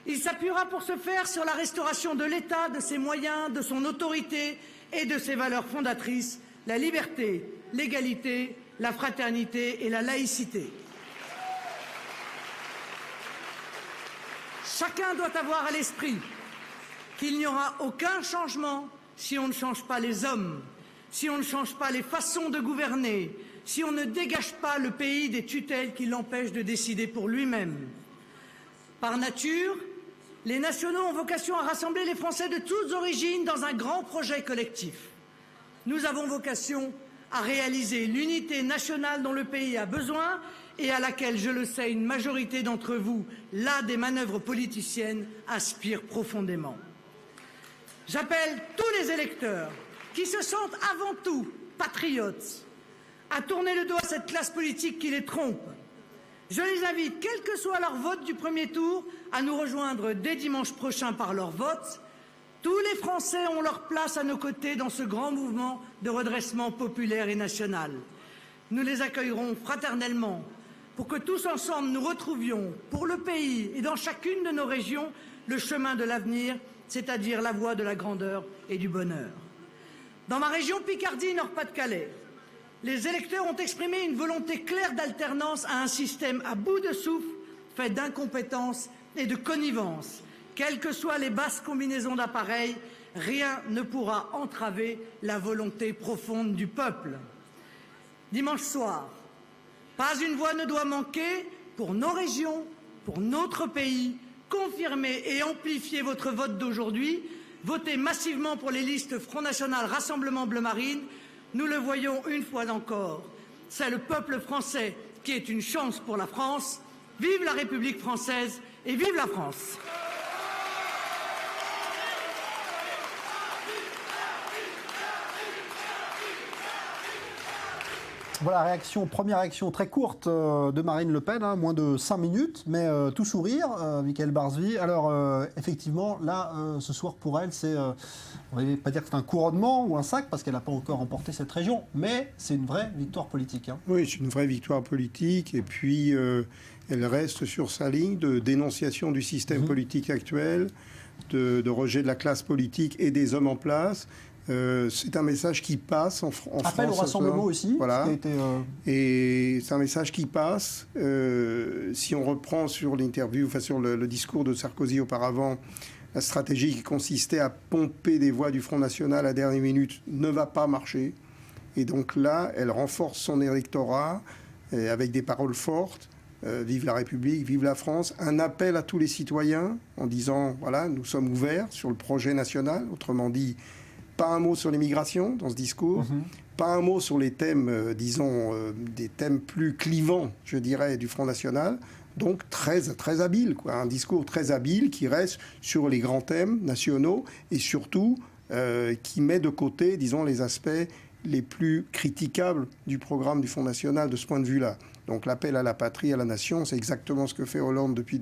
Il s'appuiera pour ce faire sur la restauration de l'État, de ses moyens, de son autorité et de ses valeurs fondatrices, la liberté, l'égalité, la fraternité et la laïcité. Chacun doit avoir à l'esprit qu'il n'y aura aucun changement si on ne change pas les hommes, si on ne change pas les façons de gouverner, si on ne dégage pas le pays des tutelles qui l'empêchent de décider pour lui-même. Par nature, les nationaux ont vocation à rassembler les Français de toutes origines dans un grand projet collectif. Nous avons vocation à réaliser l'unité nationale dont le pays a besoin et à laquelle, je le sais, une majorité d'entre vous, là des manœuvres politiciennes, aspirent profondément. J'appelle tous les électeurs qui se sentent avant tout patriotes à tourner le dos à cette classe politique qui les trompe. Je les invite, quel que soit leur vote du premier tour, à nous rejoindre dès dimanche prochain par leur vote. Tous les Français ont leur place à nos côtés dans ce grand mouvement de redressement populaire et national. Nous les accueillerons fraternellement pour que tous ensemble nous retrouvions, pour le pays et dans chacune de nos régions, le chemin de l'avenir, c'est-à-dire la voie de la grandeur et du bonheur. Dans ma région Picardie, Nord-Pas-de-Calais, les électeurs ont exprimé une volonté claire d'alternance à un système à bout de souffle, fait d'incompétence et de connivence. Quelles que soient les basses combinaisons d'appareils, rien ne pourra entraver la volonté profonde du peuple. Dimanche soir, pas une voix ne doit manquer pour nos régions, pour notre pays. Confirmez et amplifiez votre vote d'aujourd'hui. Votez massivement pour les listes Front National, Rassemblement Bleu Marine. Nous le voyons une fois encore. C'est le peuple français qui est une chance pour la France. Vive la République française et vive la France! Voilà, première réaction très courte de Marine Le Pen, hein, moins de 5 minutes, mais tout sourire, Michael Barzvi. Alors, effectivement, là, ce soir, pour elle, c'est, on ne va pas dire que c'est un couronnement ou un sac, parce qu'elle n'a pas encore remporté cette région, mais c'est une vraie victoire politique. Hein. Oui, c'est une vraie victoire politique, et puis elle reste sur sa ligne de dénonciation du système politique actuel, de rejet de la classe politique et des hommes en place. C'est un message qui passe en France. Appel au rassemblement aussi. Voilà. Et c'est un message qui passe. Si on reprend sur l'interview, enfin sur le discours de Sarkozy auparavant, la stratégie qui consistait à pomper des voix du Front National à la dernière minute ne va pas marcher. Et donc là, elle renforce son électorat avec des paroles fortes. Vive la République, vive la France. Un appel à tous les citoyens en disant, voilà, nous sommes ouverts sur le projet national. Autrement dit, pas un mot sur l'immigration dans ce discours, pas un mot sur les thèmes, des thèmes plus clivants, je dirais, du Front National. Donc très, très habile, quoi. Un discours très habile qui reste sur les grands thèmes nationaux et surtout qui met de côté, disons, les aspects les plus critiquables du programme du Front National de ce point de vue-là. Donc l'appel à la patrie, à la nation, c'est exactement ce que fait Hollande depuis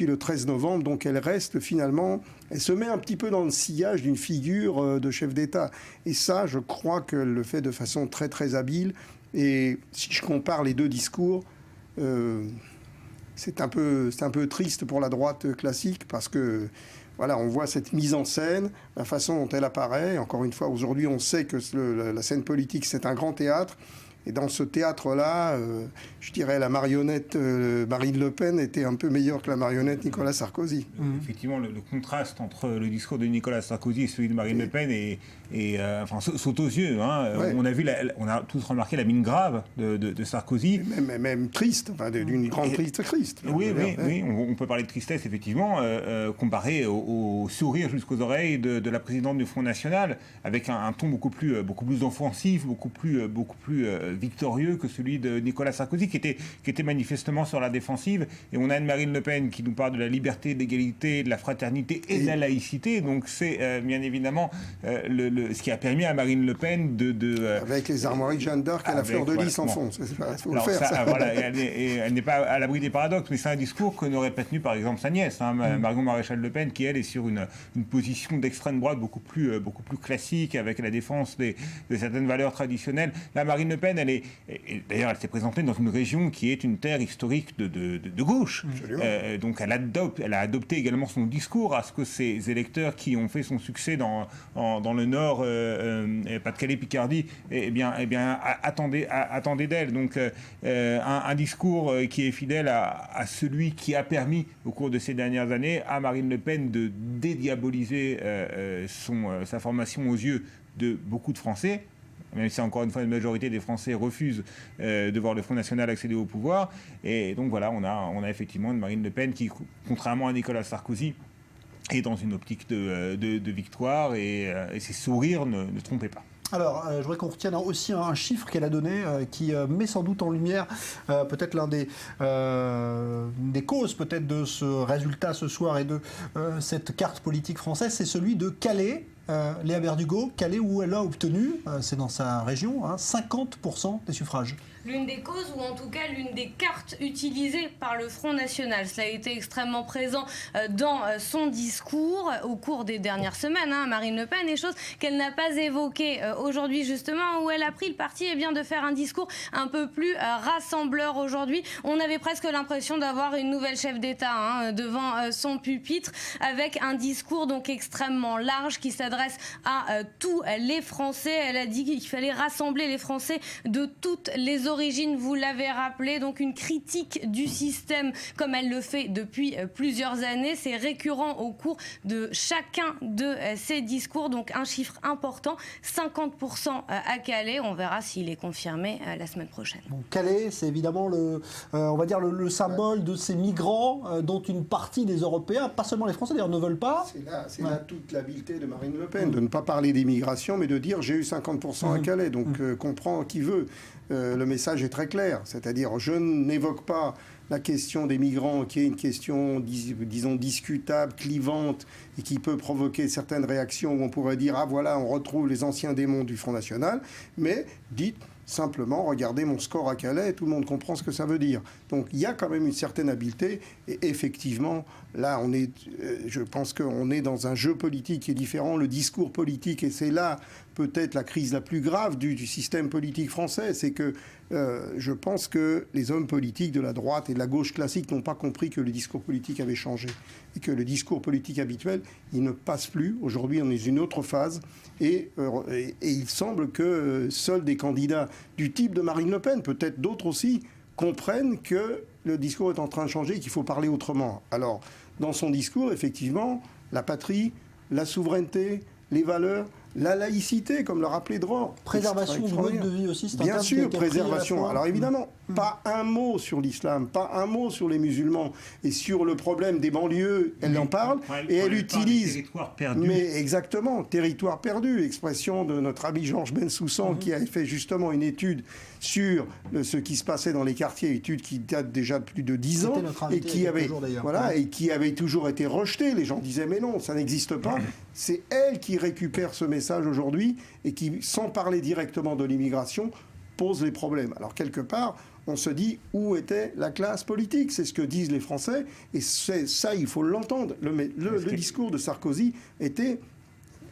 le 13 novembre. Donc elle reste finalement, elle se met un petit peu dans le sillage d'une figure de chef d'État. Et ça, je crois qu'elle le fait de façon très très habile. Et si je compare les deux discours, c'est un peu triste pour la droite classique parce que voilà, on voit cette mise en scène, la façon dont elle apparaît. Encore une fois, aujourd'hui, on sait que la scène politique, c'est un grand théâtre. Et dans ce théâtre-là, je dirais la marionnette Marine Le Pen était un peu meilleure que la marionnette Nicolas Sarkozy. Effectivement, le contraste entre le discours de Nicolas Sarkozy et celui de Marine Le Pen saute aux yeux. Hein. Ouais. On a tous remarqué la mine grave de Sarkozy. Même triste, enfin, d'une grande triste. Oui, on peut parler de tristesse, effectivement, comparé au sourire jusqu'aux oreilles de la présidente du Front National, avec un ton beaucoup plus offensif, beaucoup plus victorieux que celui de Nicolas Sarkozy, qui était manifestement sur la défensive. Et on a une Marine Le Pen qui nous parle de la liberté, de l'égalité, de la fraternité et de la laïcité. Donc c'est bien évidemment ce qui a permis à Marine Le Pen avec les armoiries de Jeanne d'Arc à la fleur de lys en fond. Elle n'est pas à l'abri des paradoxes, mais c'est un discours que n'aurait pas tenu par exemple sa nièce, Marion Maréchal Le Pen, qui elle est sur une position d'extrême droite beaucoup plus classique, avec la défense de certaines valeurs traditionnelles. La Marine Le Pen, d'ailleurs, elle s'est présentée dans une région qui est une terre historique de gauche. Donc elle a adopté également son discours à ce que ces électeurs qui ont fait son succès dans le Nord, Pas-de-Calais, Picardie, attendaient d'elle. Donc un discours qui est fidèle à celui qui a permis au cours de ces dernières années à Marine Le Pen de dédiaboliser sa formation aux yeux de beaucoup de Français, même si encore une fois une majorité des Français refusent de voir le Front National accéder au pouvoir. Et donc voilà, on a effectivement une Marine Le Pen qui, contrairement à Nicolas Sarkozy, est dans une optique de victoire et ses sourires ne trompaient pas. Alors, je voudrais qu'on retienne aussi un chiffre qu'elle a donné qui met sans doute en lumière peut-être l'un des causes peut-être de ce résultat ce soir et de cette carte politique française, c'est celui de Calais. Léa Berdugo, Calais, où elle a obtenu, c'est dans sa région, 50% des suffrages. L'une des causes, ou en tout cas l'une des cartes utilisées par le Front National. Cela a été extrêmement présent dans son discours au cours des dernières semaines, Marine Le Pen, et chose qu'elle n'a pas évoquée aujourd'hui justement, où elle a pris le parti de faire un discours un peu plus rassembleur aujourd'hui. On avait presque l'impression d'avoir une nouvelle chef d'État devant son pupitre, avec un discours donc extrêmement large qui s'adresse s'adresse à tous les Français. Elle a dit qu'il fallait rassembler les Français de toutes les origines. Vous l'avez rappelé, donc une critique du système comme elle le fait depuis plusieurs années. C'est récurrent au cours de chacun de ses discours. Donc un chiffre important, 50% à Calais. On verra s'il est confirmé la semaine prochaine. Bon, Calais, c'est évidemment on va dire le symbole de ces migrants dont une partie des Européens, pas seulement les Français d'ailleurs, ne veulent pas. C'est là toute l'habileté de Marine Le Pen, de ne pas parler d'immigration, mais de dire j'ai eu 50% à Calais. Donc comprend qui veut. Le message est très clair. C'est-à-dire, je n'évoque pas la question des migrants, qui est une question, disons, discutable, clivante, et qui peut provoquer certaines réactions où on pourrait dire « Ah voilà, on retrouve les anciens démons du Front National », mais dites simplement, regardez mon score à Calais, tout le monde comprend ce que ça veut dire. Donc il y a quand même une certaine habileté, et effectivement, là, je pense qu'on est dans un jeu politique qui est différent, le discours politique, et c'est là peut-être la crise la plus grave du système politique français, c'est que je pense que les hommes politiques de la droite et de la gauche classique n'ont pas compris que le discours politique avait changé, et que le discours politique habituel, il ne passe plus. Aujourd'hui, on est dans une autre phase, et il semble que seuls des candidats du type de Marine Le Pen, peut-être d'autres aussi, comprennent que le discours est en train de changer et qu'il faut parler autrement. Alors, dans son discours, effectivement, la patrie, la souveraineté, les valeurs, la laïcité, comme le rappelait Dror. Préservation du mode de vie aussi, c'est un bien terme sûr, qui a été pris à la préservation. fois. Alors évidemment, pas un mot sur l'islam, pas un mot sur les musulmans. Et sur le problème des banlieues, elle en parle et elle utilise... Territoire perdu. Mais exactement, territoire perdu, expression de notre ami Georges Bensoussan qui a fait justement une étude sur ce qui se passait dans les quartiers, étude qui date déjà de plus de 10 ans et qui avait toujours été rejetée. Les gens disaient mais non, ça n'existe pas. C'est elle qui récupère ce message aujourd'hui et qui, sans parler directement de l'immigration, pose les problèmes. Alors quelque part, on se dit où était la classe politique. C'est ce que disent les Français et c'est ça, il faut l'entendre. Le discours de Sarkozy était,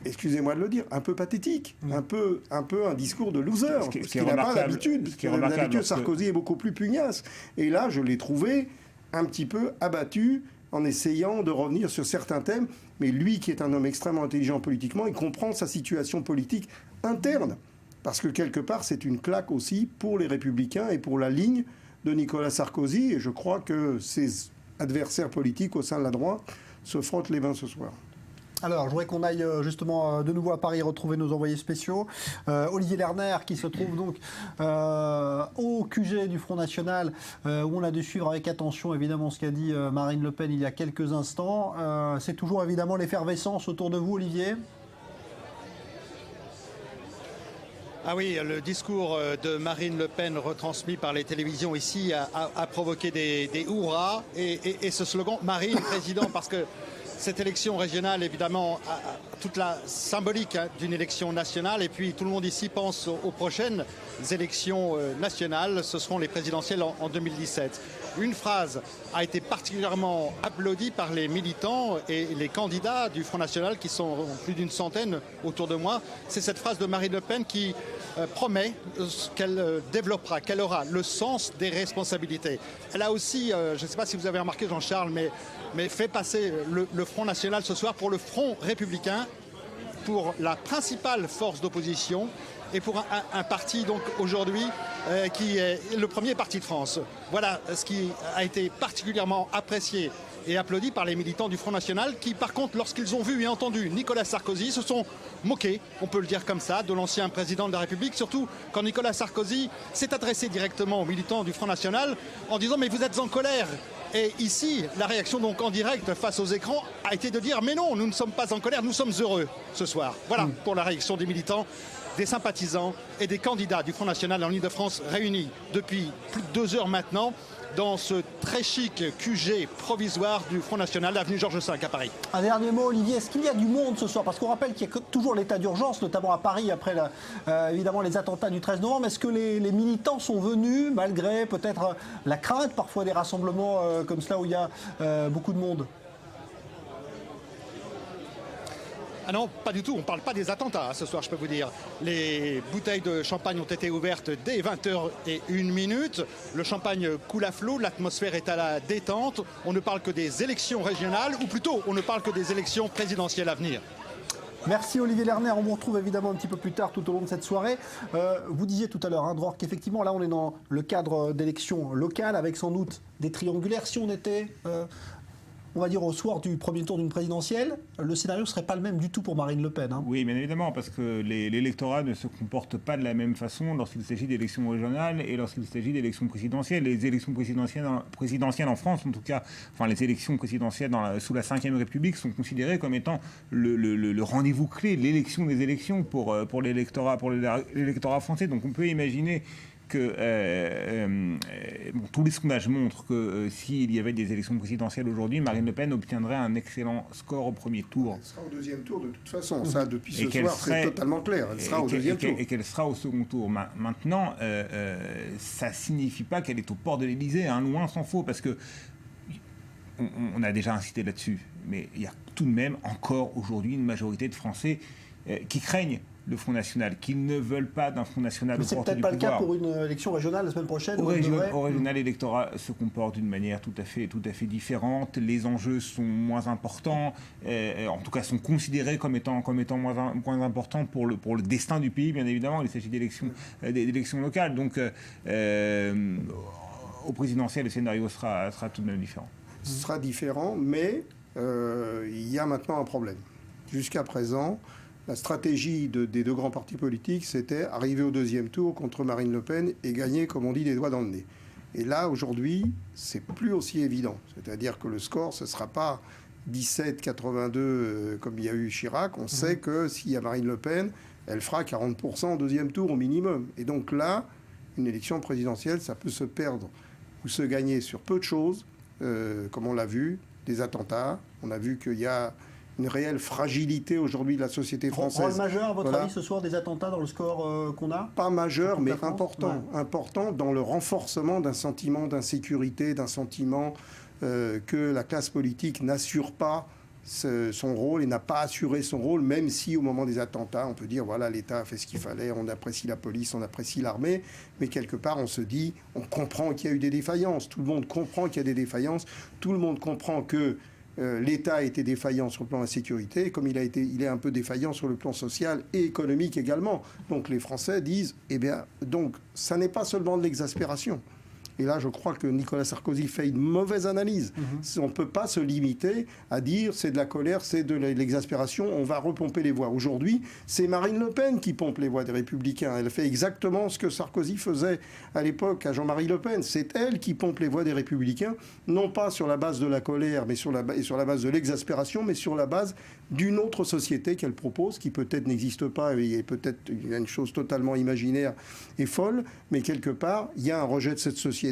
excusez-moi de le dire, un peu pathétique, un peu un discours de loser, parce qu'il n'a pas l'habitude. D'habitude, Sarkozy est beaucoup plus pugnace. Et là, je l'ai trouvé un petit peu abattu en essayant de revenir sur certains thèmes. Mais lui, qui est un homme extrêmement intelligent politiquement, il comprend sa situation politique interne. Parce que quelque part, c'est une claque aussi pour les Républicains et pour la ligne de Nicolas Sarkozy. Et je crois que ses adversaires politiques au sein de la droite se frottent les mains ce soir. Alors, je voudrais qu'on aille justement de nouveau à Paris retrouver nos envoyés spéciaux. Olivier Lerner, qui se trouve donc au QG du Front National, où on a dû suivre avec attention évidemment ce qu'a dit Marine Le Pen il y a quelques instants. C'est toujours évidemment l'effervescence autour de vous, Olivier ? Ah oui, le discours de Marine Le Pen retransmis par les télévisions ici a provoqué des hurrahs et ce slogan « Marine, président » parce que cette élection régionale, évidemment, a toute la symbolique d'une élection nationale. Et puis, tout le monde ici pense aux prochaines élections nationales. Ce seront les présidentielles en 2017. Une phrase a été particulièrement applaudie par les militants et les candidats du Front National, qui sont plus d'une centaine autour de moi. C'est cette phrase de Marine Le Pen qui promet qu'elle développera, qu'elle aura le sens des responsabilités. Elle a aussi, je ne sais pas si vous avez remarqué, Jean-Charles, mais fait passer le Front National ce soir pour le Front Républicain, pour la principale force d'opposition et pour un parti donc aujourd'hui qui est le premier parti de France. Voilà ce qui a été particulièrement apprécié et applaudi par les militants du Front National qui, par contre, lorsqu'ils ont vu et entendu Nicolas Sarkozy, se sont moqués, on peut le dire comme ça, de l'ancien président de la République, surtout quand Nicolas Sarkozy s'est adressé directement aux militants du Front National en disant « mais vous êtes en colère ». Et ici, la réaction donc en direct face aux écrans a été de dire « mais non, nous ne sommes pas en colère, nous sommes heureux ce soir ». Voilà pour la réaction des militants, des sympathisants et des candidats du Front National en Ile-de-France réunis depuis plus de 2 heures maintenant dans ce très chic QG provisoire du Front National, avenue Georges V à Paris. Un dernier mot, Olivier, est-ce qu'il y a du monde ce soir? Parce qu'on rappelle qu'il y a toujours l'état d'urgence, notamment à Paris, après évidemment les attentats du 13 novembre. Est-ce que les militants sont venus, malgré peut-être la crainte parfois des rassemblements comme cela où il y a beaucoup de monde? Ah non, pas du tout. On ne parle pas des attentats ce soir, je peux vous dire. Les bouteilles de champagne ont été ouvertes dès 20h01. Le champagne coule à flot, l'atmosphère est à la détente. On ne parle que des élections régionales, ou plutôt, on ne parle que des élections présidentielles à venir. Merci Olivier Lerner. On vous retrouve évidemment un petit peu plus tard tout au long de cette soirée. Vous disiez tout à l'heure, Dror, qu'effectivement là on est dans le cadre d'élections locales avec sans doute des triangulaires. Si on était, on va dire, au soir du premier tour d'une présidentielle, le scénario ne serait pas le même du tout pour Marine Le Pen. Oui, bien évidemment, parce que l'électorat ne se comporte pas de la même façon lorsqu'il s'agit d'élections régionales et lorsqu'il s'agit d'élections présidentielles. Les élections présidentielles en France, en tout cas, enfin les élections présidentielles sous la Ve République sont considérées comme étant le rendez-vous clé, l'élection des élections pour l'électorat français. Donc on peut imaginer que tous les sondages montrent que s'il y avait des élections présidentielles aujourd'hui, Marine Le Pen obtiendrait un excellent score au premier tour. Elle sera au deuxième tour de toute façon. Ça, depuis ce soir, c'est totalement clair. Elle sera au deuxième tour. Et qu'elle sera au second tour. Maintenant, ça ne signifie pas qu'elle est au port de l'Élysée, hein, loin s'en faut, parce que on a déjà insisté là-dessus. Mais il y a tout de même encore aujourd'hui une majorité de Français qui craignent le Front National, qu'ils ne veulent pas d'un Front National. Mais c'est peut-être pas le cas pour une élection régionale la semaine prochaine. Au régional, l'électorat se comporte d'une manière tout à fait différente. Les enjeux sont moins importants, en tout cas sont considérés comme étant moins importants pour le destin du pays, bien évidemment. Il s'agit d'élections locales. Donc, au présidentiel, le scénario sera tout de même différent. Ce sera différent, mais il y a maintenant un problème. Jusqu'à présent, la stratégie des deux grands partis politiques, c'était arriver au deuxième tour contre Marine Le Pen et gagner, comme on dit, des doigts dans le nez. Et là, aujourd'hui, c'est plus aussi évident. C'est-à-dire que le score, ce ne sera pas 17-82 comme il y a eu Chirac. On sait que s'il y a Marine Le Pen, elle fera 40% au deuxième tour au minimum. Et donc là, une élection présidentielle, ça peut se perdre ou se gagner sur peu de choses, comme on l'a vu, des attentats. On a vu qu'il y a une réelle fragilité aujourd'hui de la société française. Rôle majeur, à votre avis, ce soir, des attentats dans le score qu'on a ? Pas majeur, mais important. Ouais. Important dans le renforcement d'un sentiment d'insécurité, d'un sentiment que la classe politique n'assure pas son rôle et n'a pas assuré son rôle, même si au moment des attentats, on peut dire, voilà, l'État a fait ce qu'il fallait, on apprécie la police, on apprécie l'armée, mais quelque part, on se dit, on comprend qu'il y a eu des défaillances. Tout le monde comprend qu'il y a des défaillances. Tout le monde comprend que l'État a été défaillant sur le plan de la sécurité, comme il est un peu défaillant sur le plan social et économique également. Donc les Français disent, eh bien, donc ça n'est pas seulement de l'exaspération. Et là, je crois que Nicolas Sarkozy fait une mauvaise analyse. On ne peut pas se limiter à dire c'est de la colère, c'est de l'exaspération, on va repomper les voix. Aujourd'hui, c'est Marine Le Pen qui pompe les voix des Républicains. Elle fait exactement ce que Sarkozy faisait à l'époque à Jean-Marie Le Pen. C'est elle qui pompe les voix des Républicains, non pas sur la base de la colère, mais sur la base de l'exaspération, mais sur la base d'une autre société qu'elle propose, qui peut-être n'existe pas, et peut-être il y a une chose totalement imaginaire et folle, mais quelque part, il y a un rejet de cette société.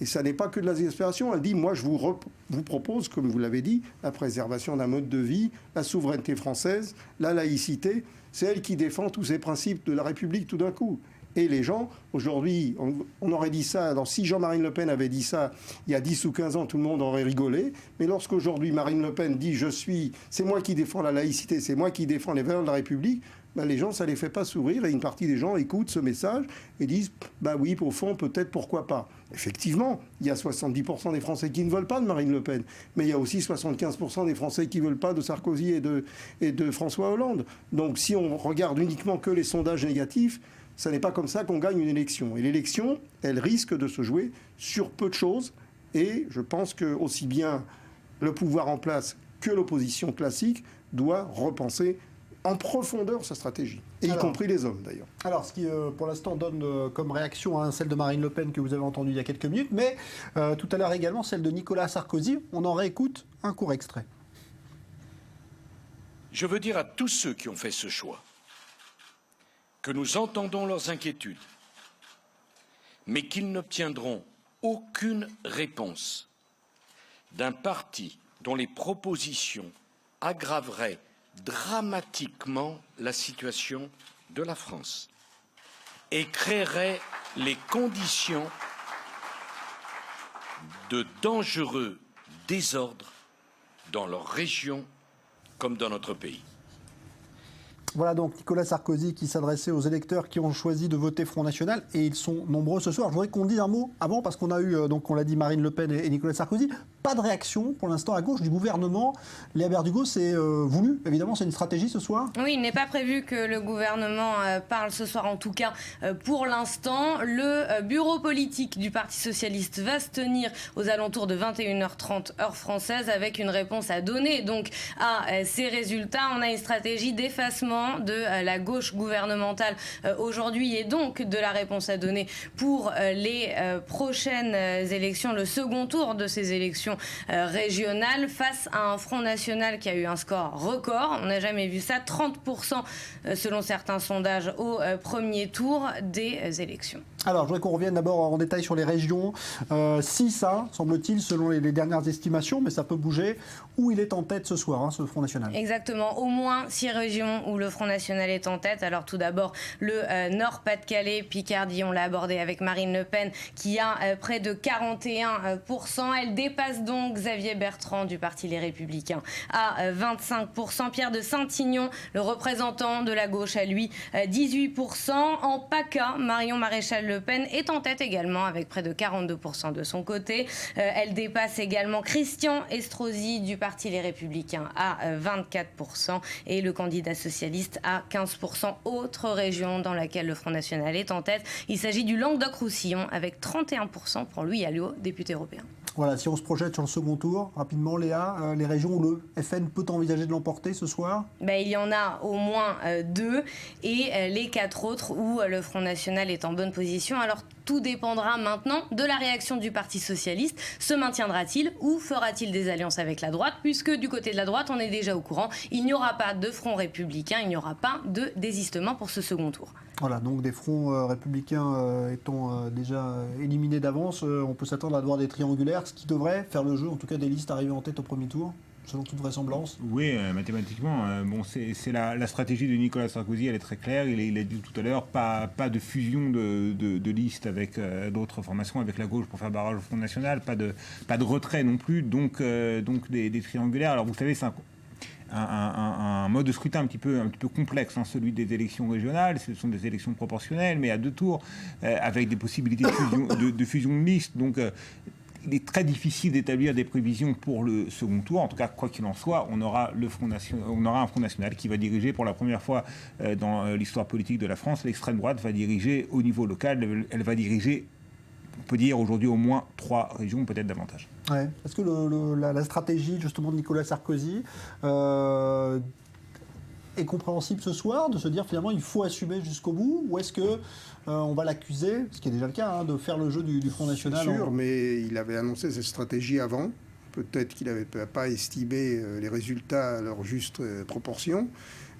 Et ça n'est pas que de la désespération. Elle dit, moi, je vous propose, comme vous l'avez dit, la préservation d'un mode de vie, la souveraineté française, la laïcité. C'est elle qui défend tous ces principes de la République tout d'un coup. Et les gens, aujourd'hui, on aurait dit ça, alors si Jean-Marie Le Pen avait dit ça il y a 10 ou 15 ans, tout le monde aurait rigolé. Mais lorsqu'aujourd'hui Marine Le Pen dit, c'est moi qui défends la laïcité, c'est moi qui défends les valeurs de la République, ben les gens, ça ne les fait pas sourire. Et une partie des gens écoutent ce message et disent, bah oui, au fond, peut-être, pourquoi pas. Effectivement, il y a 70% des Français qui ne veulent pas de Marine Le Pen. Mais il y a aussi 75% des Français qui ne veulent pas de Sarkozy et de François Hollande. Donc si on regarde uniquement que les sondages négatifs, ça n'est pas comme ça qu'on gagne une élection. Et l'élection, elle risque de se jouer sur peu de choses. Et je pense que aussi bien le pouvoir en place que l'opposition classique doit repenser en profondeur sa stratégie, y compris les hommes d'ailleurs. Alors, ce qui pour l'instant donne comme réaction celle de Marine Le Pen que vous avez entendue il y a quelques minutes, mais tout à l'heure également celle de Nicolas Sarkozy. On en réécoute un court extrait. Je veux dire à tous ceux qui ont fait ce choix que nous entendons leurs inquiétudes, mais qu'ils n'obtiendront aucune réponse d'un parti dont les propositions aggraveraient dramatiquement la situation de la France et créerait les conditions de dangereux désordres dans leur région comme dans notre pays. Voilà donc Nicolas Sarkozy qui s'adressait aux électeurs qui ont choisi de voter Front National, et ils sont nombreux ce soir. Je voudrais qu'on dise un mot avant, parce qu'on a eu, donc on l'a dit, Marine Le Pen et Nicolas Sarkozy. Pas de réaction pour l'instant à gauche du gouvernement. Léa Berdugo, c'est voulu, évidemment, c'est une stratégie ce soir? Oui, il n'est pas prévu que le gouvernement parle ce soir, en tout cas pour l'instant. Le bureau politique du Parti Socialiste va se tenir aux alentours de 21h30 heure française, avec une réponse à donner donc à ces résultats. On a une stratégie d'effacement de la gauche gouvernementale aujourd'hui, et donc de la réponse à donner pour les prochaines élections, le second tour de ces élections régionales, face à un Front National qui a eu un score record. On n'a jamais vu ça, 30% selon certains sondages au premier tour des élections. Alors, je voudrais qu'on revienne d'abord en détail sur les régions. 6, semble-t-il, selon les dernières estimations, mais ça peut bouger. Où il est en tête ce soir, ce Front National? Exactement, au moins 6 régions où le Front National est en tête. Alors tout d'abord, le Nord-Pas-de-Calais, Picardie, on l'a abordé avec Marine Le Pen, qui a près de 41%. Elle dépasse donc Xavier Bertrand du Parti Les Républicains à 25%. Pierre de Saint-Ignon, le représentant de la gauche, à lui 18%. En PACA, Marion Maréchal Le Pen est en tête également avec près de 42% de son côté. Elle dépasse également Christian Estrosi du Parti Les Républicains à 24% et le candidat socialiste à 15%. Autre région dans laquelle le Front National est en tête, il s'agit du Languedoc-Roussillon avec 31% pour Louis Alliot, député européen. Voilà, si on se projette sur le second tour, rapidement Léa, les régions où le FN peut envisager de l'emporter ce soir? Il y en a au moins 2, et les 4 autres où le Front National est en bonne position. Alors tout dépendra maintenant de la réaction du Parti Socialiste. Se maintiendra-t-il ou fera-t-il des alliances avec la droite? Puisque du côté de la droite, on est déjà au courant, il n'y aura pas de Front républicain, il n'y aura pas de désistement pour ce second tour. Voilà, donc des fronts républicains étant déjà éliminés d'avance, on peut s'attendre à avoir des triangulaires, ce qui devrait faire le jeu, en tout cas des listes arrivées en tête au premier tour, selon toute vraisemblance. Oui, mathématiquement. C'est la stratégie de Nicolas Sarkozy, elle est très claire. Il a dit tout à l'heure, pas de fusion de listes avec d'autres formations, avec la gauche pour faire barrage au Front National, pas de retrait non plus, donc des triangulaires. Alors vous savez, c'est un mode de scrutin un petit peu complexe, celui des élections régionales. Ce sont des élections proportionnelles, mais à 2 tours, avec des possibilités de fusion de listes. Donc il est très difficile d'établir des prévisions pour le second tour. En tout cas, quoi qu'il en soit, on aura un Front National qui va diriger pour la première fois dans l'histoire politique de la France. L'extrême droite va diriger au niveau local. Elle va diriger, on peut dire aujourd'hui, au moins 3 régions, peut-être davantage. Ouais. Est-ce que la stratégie justement de Nicolas Sarkozy est compréhensible ce soir, de se dire finalement il faut assumer jusqu'au bout, ou est-ce que on va l'accuser, ce qui est déjà le cas, de faire le jeu du Front National? C'est sûr, mais il avait annoncé cette stratégie avant. Peut-être qu'il n'avait pas estimé les résultats à leur juste proportion.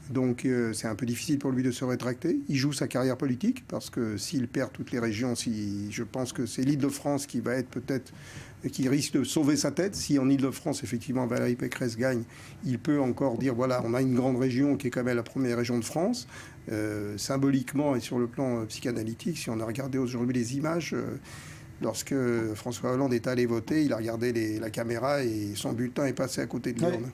Donc c'est un peu difficile pour lui de se rétracter. Il joue sa carrière politique, parce que s'il perd toutes les régions, je pense que c'est l'Île-de-France qui va être peut-être, qui risque de sauver sa tête. Si en Île-de-France, effectivement, Valérie Pécresse gagne, il peut encore dire, voilà, on a une grande région qui est quand même la première région de France. Symboliquement et sur le plan psychanalytique, si on a regardé aujourd'hui les images, lorsque François Hollande est allé voter, il a regardé la caméra et son bulletin est passé à côté de l'urne.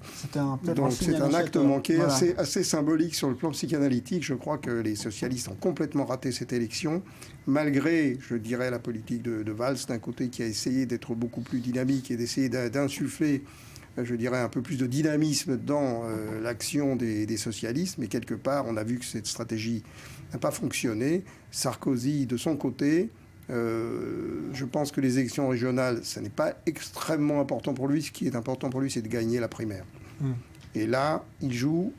Donc c'est un acte manqué, voilà, assez symbolique sur le plan psychanalytique. Je crois que les socialistes ont complètement raté cette élection, malgré, je dirais, la politique de Valls d'un côté, qui a essayé d'être beaucoup plus dynamique et d'essayer d'insuffler, je dirais, un peu plus de dynamisme dans l'action des socialistes. Mais quelque part, on a vu que cette stratégie n'a pas fonctionné. Sarkozy, de son côté, je pense que les élections régionales, ça n'est pas extrêmement important pour lui. Ce qui est important pour lui, c'est de gagner la primaire. Et là, il joue,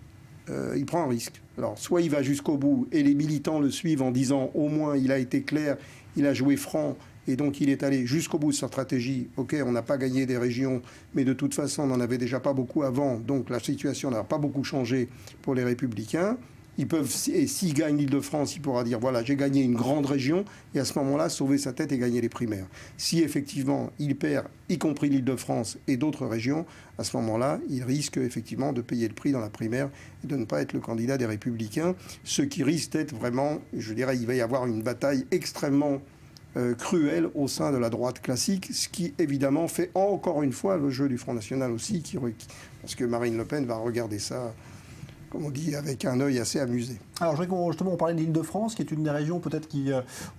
il prend un risque. Alors, soit il va jusqu'au bout et les militants le suivent en disant, au moins, il a été clair, il a joué franc, et donc il est allé jusqu'au bout de sa stratégie. Ok, on n'a pas gagné des régions, mais de toute façon, on n'en avait déjà pas beaucoup avant, donc la situation n'a pas beaucoup changé pour les Républicains. Ils peuvent, et s'il gagne l'Île-de-France, il pourra dire, voilà, j'ai gagné une grande région, et à ce moment-là, sauver sa tête et gagner les primaires. Si effectivement, il perd, y compris l'Île-de-France et d'autres régions, à ce moment-là, il risque effectivement de payer le prix dans la primaire et de ne pas être le candidat des Républicains, ce qui risque d'être vraiment, je dirais, il va y avoir une bataille extrêmement cruelle au sein de la droite classique, ce qui évidemment fait encore une fois le jeu du Front National aussi, parce que Marine Le Pen va regarder ça comme on dit, avec un œil assez amusé. Alors, je voudrais qu'on justement on parlait de l'Île-de-France, qui est une des régions peut-être qui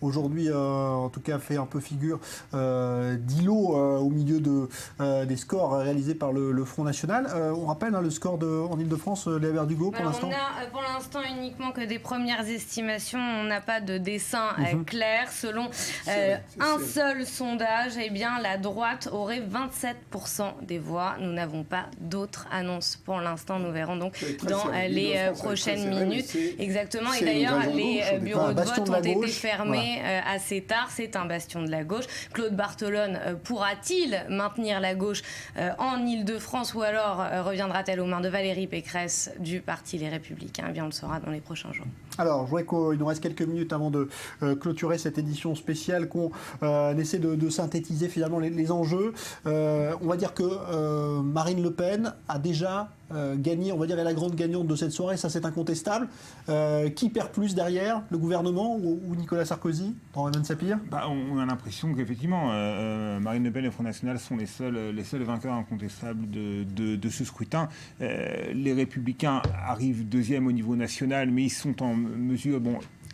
aujourd'hui, en tout cas, fait un peu figure d'îlot au milieu des scores réalisés par le Front National. On rappelle le score en Île-de-France, Léa Berdugo, pour l'instant. On a pour l'instant uniquement que des premières estimations. On n'a pas de dessin clair. Selon un seul sondage, eh bien, la droite aurait 27% des voix. Nous n'avons pas d'autres annonces pour l'instant. Nous verrons donc dans les prochaines minutes. Exactement. Et d'ailleurs, les bureaux de vote ont été fermés assez tard. C'est un bastion de la gauche. Claude Barthelone pourra-t-il maintenir la gauche en Île-de-France ou alors reviendra-t-elle aux mains de Valérie Pécresse du Parti Les Républicains? Eh bien, on le saura dans les prochains jours. Alors, je voudrais qu'il nous reste quelques minutes avant de clôturer cette édition spéciale, qu'on essaie de synthétiser finalement les enjeux. On va dire que Marine Le Pen a déjà gagné, on va dire, elle est la grande gagnante de cette soirée, ça c'est incontestable. Qui perd plus derrière, le gouvernement ou Nicolas Sarkozy, dans Raven Sapir? On a l'impression qu'effectivement, Marine Le Pen et le Front National sont les seuls vainqueurs incontestables de ce scrutin. Les Républicains arrivent deuxième au niveau national, mais ils sont en mesure...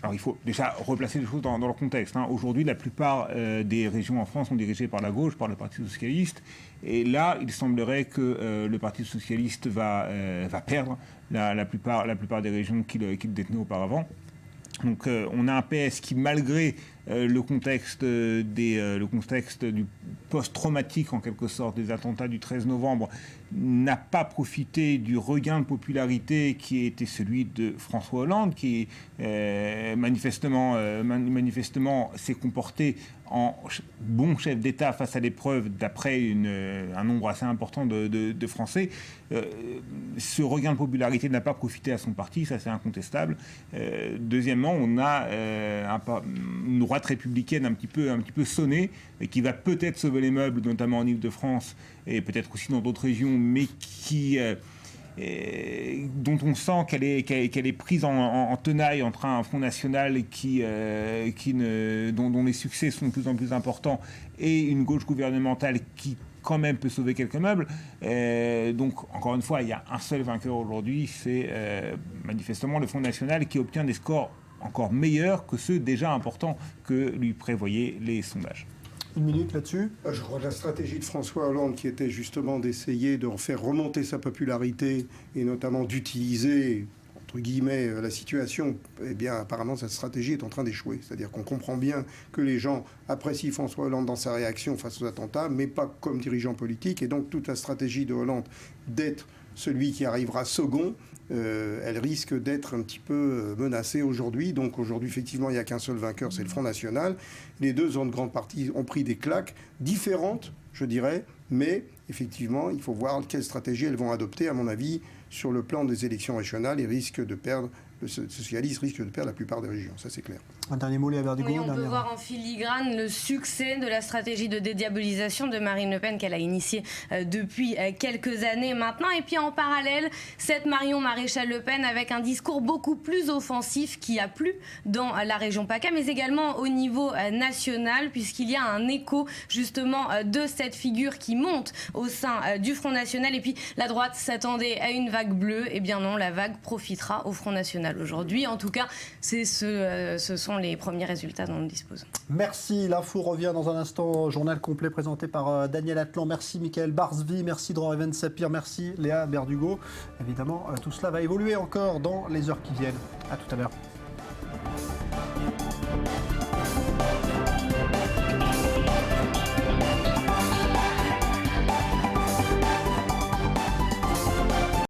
Alors il faut déjà replacer les choses dans leur contexte. Aujourd'hui, la plupart des régions en France sont dirigées par la gauche, par le Parti socialiste. Et là, il semblerait que le Parti socialiste va perdre la plupart des régions qu'il détenait auparavant. Donc on a un PS qui, malgré le contexte du post-traumatique en quelque sorte des attentats du 13 novembre, n'a pas profité du regain de popularité qui était celui de François Hollande, qui manifestement s'est comporté en bon chef d'État face à l'épreuve d'après un nombre assez important de Français. Ce regain de popularité n'a pas profité à son parti, ça c'est incontestable. Deuxièmement, on a une droite républicaine un petit peu sonnée, et qui va peut-être sauver les meubles, notamment en Île-de-France et peut-être aussi dans d'autres régions, mais dont on sent qu'elle est prise en tenaille entre un Front National dont les succès sont de plus en plus importants et une gauche gouvernementale qui quand même peut sauver quelques meubles. Donc, encore une fois, il y a un seul vainqueur aujourd'hui, c'est manifestement le Front National, qui obtient des scores encore meilleurs que ceux déjà importants que lui prévoyaient les sondages. Une minute là-dessus. Je crois que la stratégie de François Hollande, qui était justement d'essayer de faire remonter sa popularité et notamment d'utiliser, entre guillemets, la situation, eh bien, apparemment, cette stratégie est en train d'échouer. C'est-à-dire qu'on comprend bien que les gens apprécient François Hollande dans sa réaction face aux attentats, mais pas comme dirigeant politique. Et donc, toute la stratégie de Hollande d'être celui qui arrivera second, elle risque d'être un petit peu menacée aujourd'hui. Donc aujourd'hui, effectivement, il n'y a qu'un seul vainqueur, c'est le Front National. Les deux autres grandes parties ont pris des claques différentes, je dirais, mais effectivement, il faut voir quelle stratégie elles vont adopter, à mon avis, sur le plan des élections régionales, et le socialiste risque de perdre la plupart des régions, ça c'est clair. Un dernier mot, Léa Berdugo. Oui, on peut voir en filigrane le succès de la stratégie de dédiabolisation de Marine Le Pen qu'elle a initiée depuis quelques années maintenant. Et puis en parallèle, cette Marion Maréchal Le Pen avec un discours beaucoup plus offensif qui a plu dans la région PACA, mais également au niveau national, puisqu'il y a un écho justement de cette figure qui monte au sein du Front National. Et puis la droite s'attendait à une vague bleue. Eh bien non, la vague profitera au Front National aujourd'hui. En tout cas, ce sont les premiers résultats dont on dispose. Merci. L'info revient dans un instant. Journal complet présenté par Daniel Atlan. Merci Michael Barsby. Merci Dror Even Sapir. Merci Léa Berdugo. Évidemment, tout cela va évoluer encore dans les heures qui viennent. À tout à l'heure.